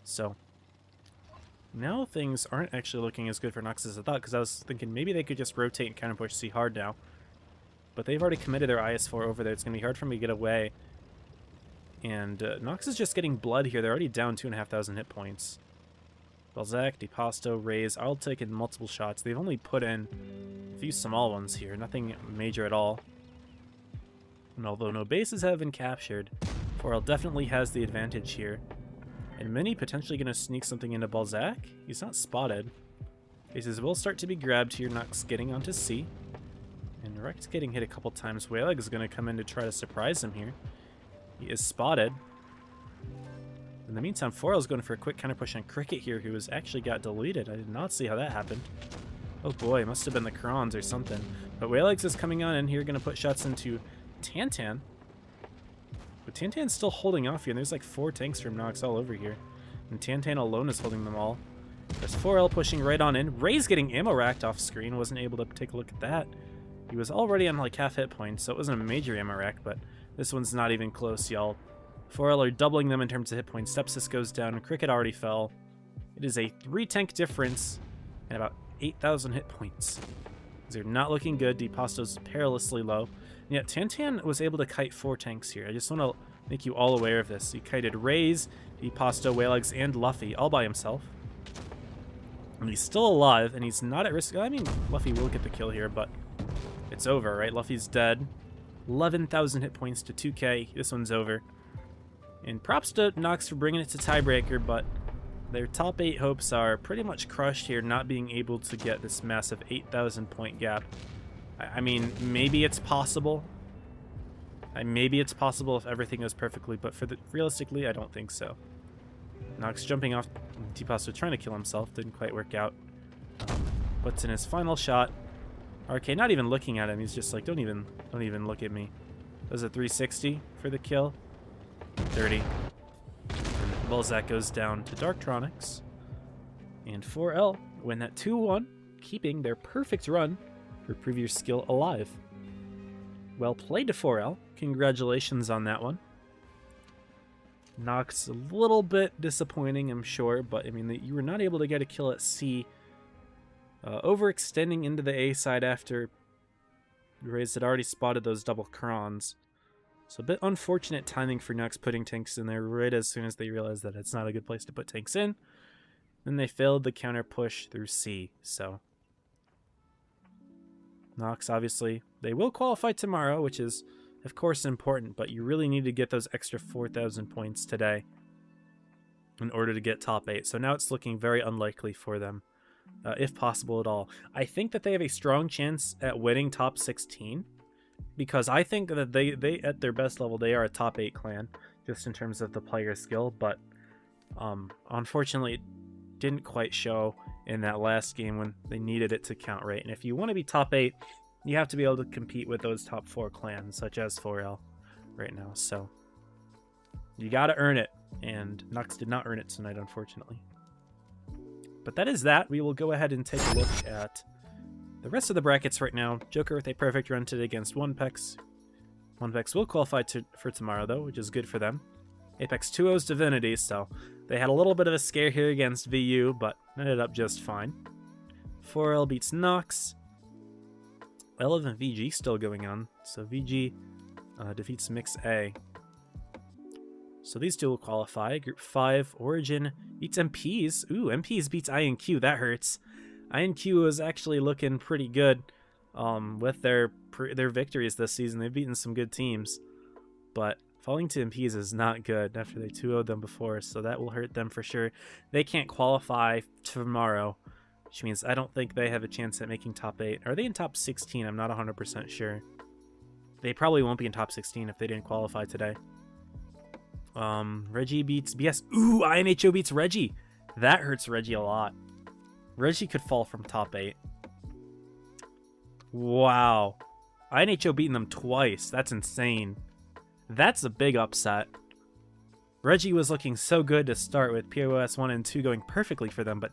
S1: So now things aren't actually looking as good for Knox as I thought, because I was thinking maybe they could just rotate and counter push C hard now. But they've already committed their IS4 over there. It's going to be hard for me to get away. And Knox is just getting blood here. They're already down 2,500 hit points. Balzac, DePasto, Rays, I'll take in multiple shots. They've only put in a few small ones here. Nothing major at all. And although no bases have been captured, 4L definitely has the advantage here. And Mini potentially going to sneak something into Balzac. He's not spotted. Bases will start to be grabbed here. Knox getting onto C. And Rect's getting hit a couple times. Whaleg is going to come in to try to surprise him here. He is spotted. In the meantime, 4L is going for a quick counter push on Cricket here, who has actually got deleted. I did not see how that happened. Oh boy, it must have been the Krons or something. But Waylegs is coming on in here, going to put shots into Tantan. But Tantan's still holding off here, and there's like 4 tanks from Knox all over here. And Tantan alone is holding them all. There's 4L pushing right on in. Ray's getting ammo racked off screen. Wasn't able to take a look at that. He was already on like half hit points, so it wasn't a major ammo rack, but this one's not even close, y'all. 4L are doubling them in terms of hit points. Stepsis goes down, and Cricket already fell. It is a 3 tank difference and about 8,000 hit points. These are not looking good. DePasto's perilously low. And yet Tantan was able to kite 4 tanks here. I just want to make you all aware of this. He kited Rays, DePasto, Waylegs, and Luffy all by himself. And he's still alive, and he's not at risk. I mean, Luffy will get the kill here, but it's over, right? Luffy's dead. 11,000 hit points to 2k. This one's over. And props to Knox for bringing it to tiebreaker, but their top 8 hopes are pretty much crushed here, not being able to get this massive 8,000 point gap. I mean, maybe it's possible. Maybe it's possible if everything goes perfectly, but realistically, I don't think so. Knox jumping off. DePasto trying to kill himself. Didn't quite work out. Puts in his final shot. RK not even looking at him. He's just like, don't even look at me. Does a 360 for the kill. 30. And Balzac goes down to Darktronics. And 4L win that 2-1, keeping their perfect run for Prove Your Skill alive. Well played to 4L. Congratulations on that one. Knox a little bit disappointing, I'm sure, but I mean, you were not able to get a kill at C. Overextending into the A side after Rays had already spotted those double Krons. So a bit unfortunate timing for Knox putting tanks in there right as soon as they realized that it's not a good place to put tanks in. Then they failed the counter push through C, so Knox, obviously, they will qualify tomorrow, which is, of course, important, but you really need to get those extra 4,000 points today in order to get top 8. So now it's looking very unlikely for them, if possible at all. I think that they have a strong chance at winning top 16, because I think that they at their best level, they are a top 8 clan, just in terms of the player skill, but unfortunately, it didn't quite show in that last game when they needed it to count right. And if you want to be top 8, you have to be able to compete with those top 4 clans, such as 4L right now. So you got to earn it, and Knox did not earn it tonight, unfortunately. But that is that. We will go ahead and take a look at the rest of the brackets right now. Joker with a perfect run today against Onepex. Onepex will qualify for tomorrow, though, which is good for them. Apex 2-0's Divinity, so they had a little bit of a scare here against VU, but ended up just fine. 4L beats Knox. Elev and VG still going on, so VG defeats Mix A. So these two will qualify. Group 5, Origin beats MPs. Ooh, MPs beats INQ, that hurts. INQ is actually looking pretty good with their victories this season. They've beaten some good teams, but falling to MPs is not good after they 2-0'd them before, so that will hurt them for sure. They can't qualify tomorrow, which means I don't think they have a chance at making top 8. Are they in top 16? I'm not 100% sure. They probably won't be in top 16 if they didn't qualify today. Reggie beats BS. Ooh, INHO beats Reggie. That hurts Reggie a lot. Reggie could fall from top 8. Wow. INHO beating them twice. That's insane. That's a big upset. Reggie was looking so good to start with PYS 1 and 2 going perfectly for them, but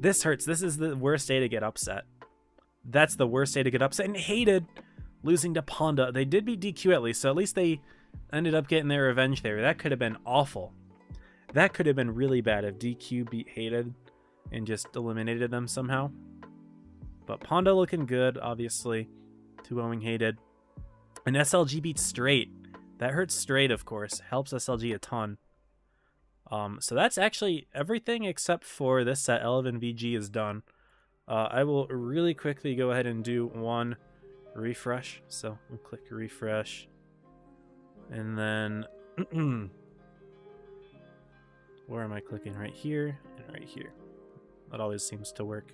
S1: this hurts. This is the worst day to get upset. That's the worst day to get upset. And Hated losing to Ponda. They did beat DQ at least, so at least they ended up getting their revenge there. That could have been awful. That could have been really bad if DQ beat Hated and just eliminated them somehow. But Ponda looking good, obviously. 2-0ing Hated. And SLG beats Straight. That hurts straight, of course. Helps SLG a ton. So that's actually everything except for this set. Eleven VG is done. I will really quickly go ahead and do one refresh. So we'll click refresh. And then... where am I clicking? Right here and right here. That always seems to work.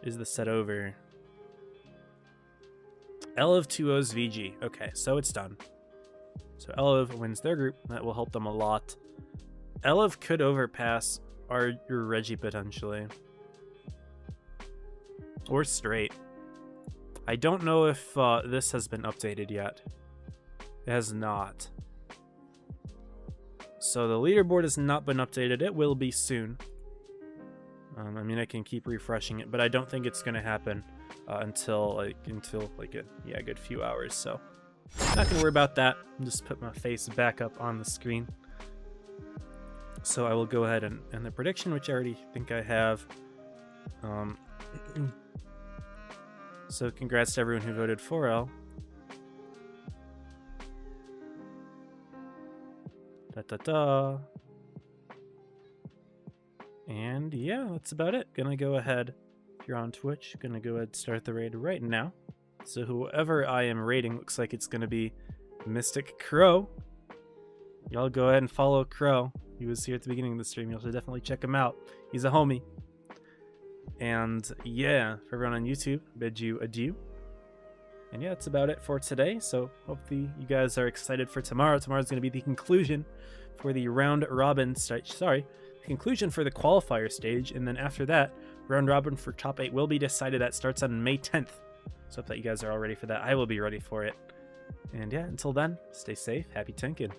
S1: Is the set over? Elev 2-0's VG. Okay, so it's done. So Elev wins their group. That will help them a lot. Elev could overpass your Reggie potentially. Or straight. I don't know if this has been updated yet. It has not. So the leaderboard has not been updated. It will be soon. I mean, I can keep refreshing it, but I don't think it's going to happen until a good few hours. So not going to worry about that. I'll just put my face back up on the screen. So I will go ahead and the prediction, which I already think I have. So congrats to everyone who voted for L. Da-da-da. And yeah, that's about it. Gonna go ahead, if you're on Twitch, gonna go ahead and start the raid right now. So whoever I am raiding looks like it's gonna be Mystic Crow. Y'all go ahead and follow Crow. He was here at the beginning of the stream. You'll should definitely check him out. He's a homie. And yeah, for everyone on YouTube, bid you adieu. And yeah, that's about it for today. So hopefully you guys are excited for tomorrow. Tomorrow's going to be the conclusion for the round robin stage. Sorry, conclusion for the qualifier stage. And then after that, round robin for top 8 will be decided. That starts on May 10th. So hope that you guys are all ready for that. I will be ready for it. And yeah, until then, stay safe. Happy tanking.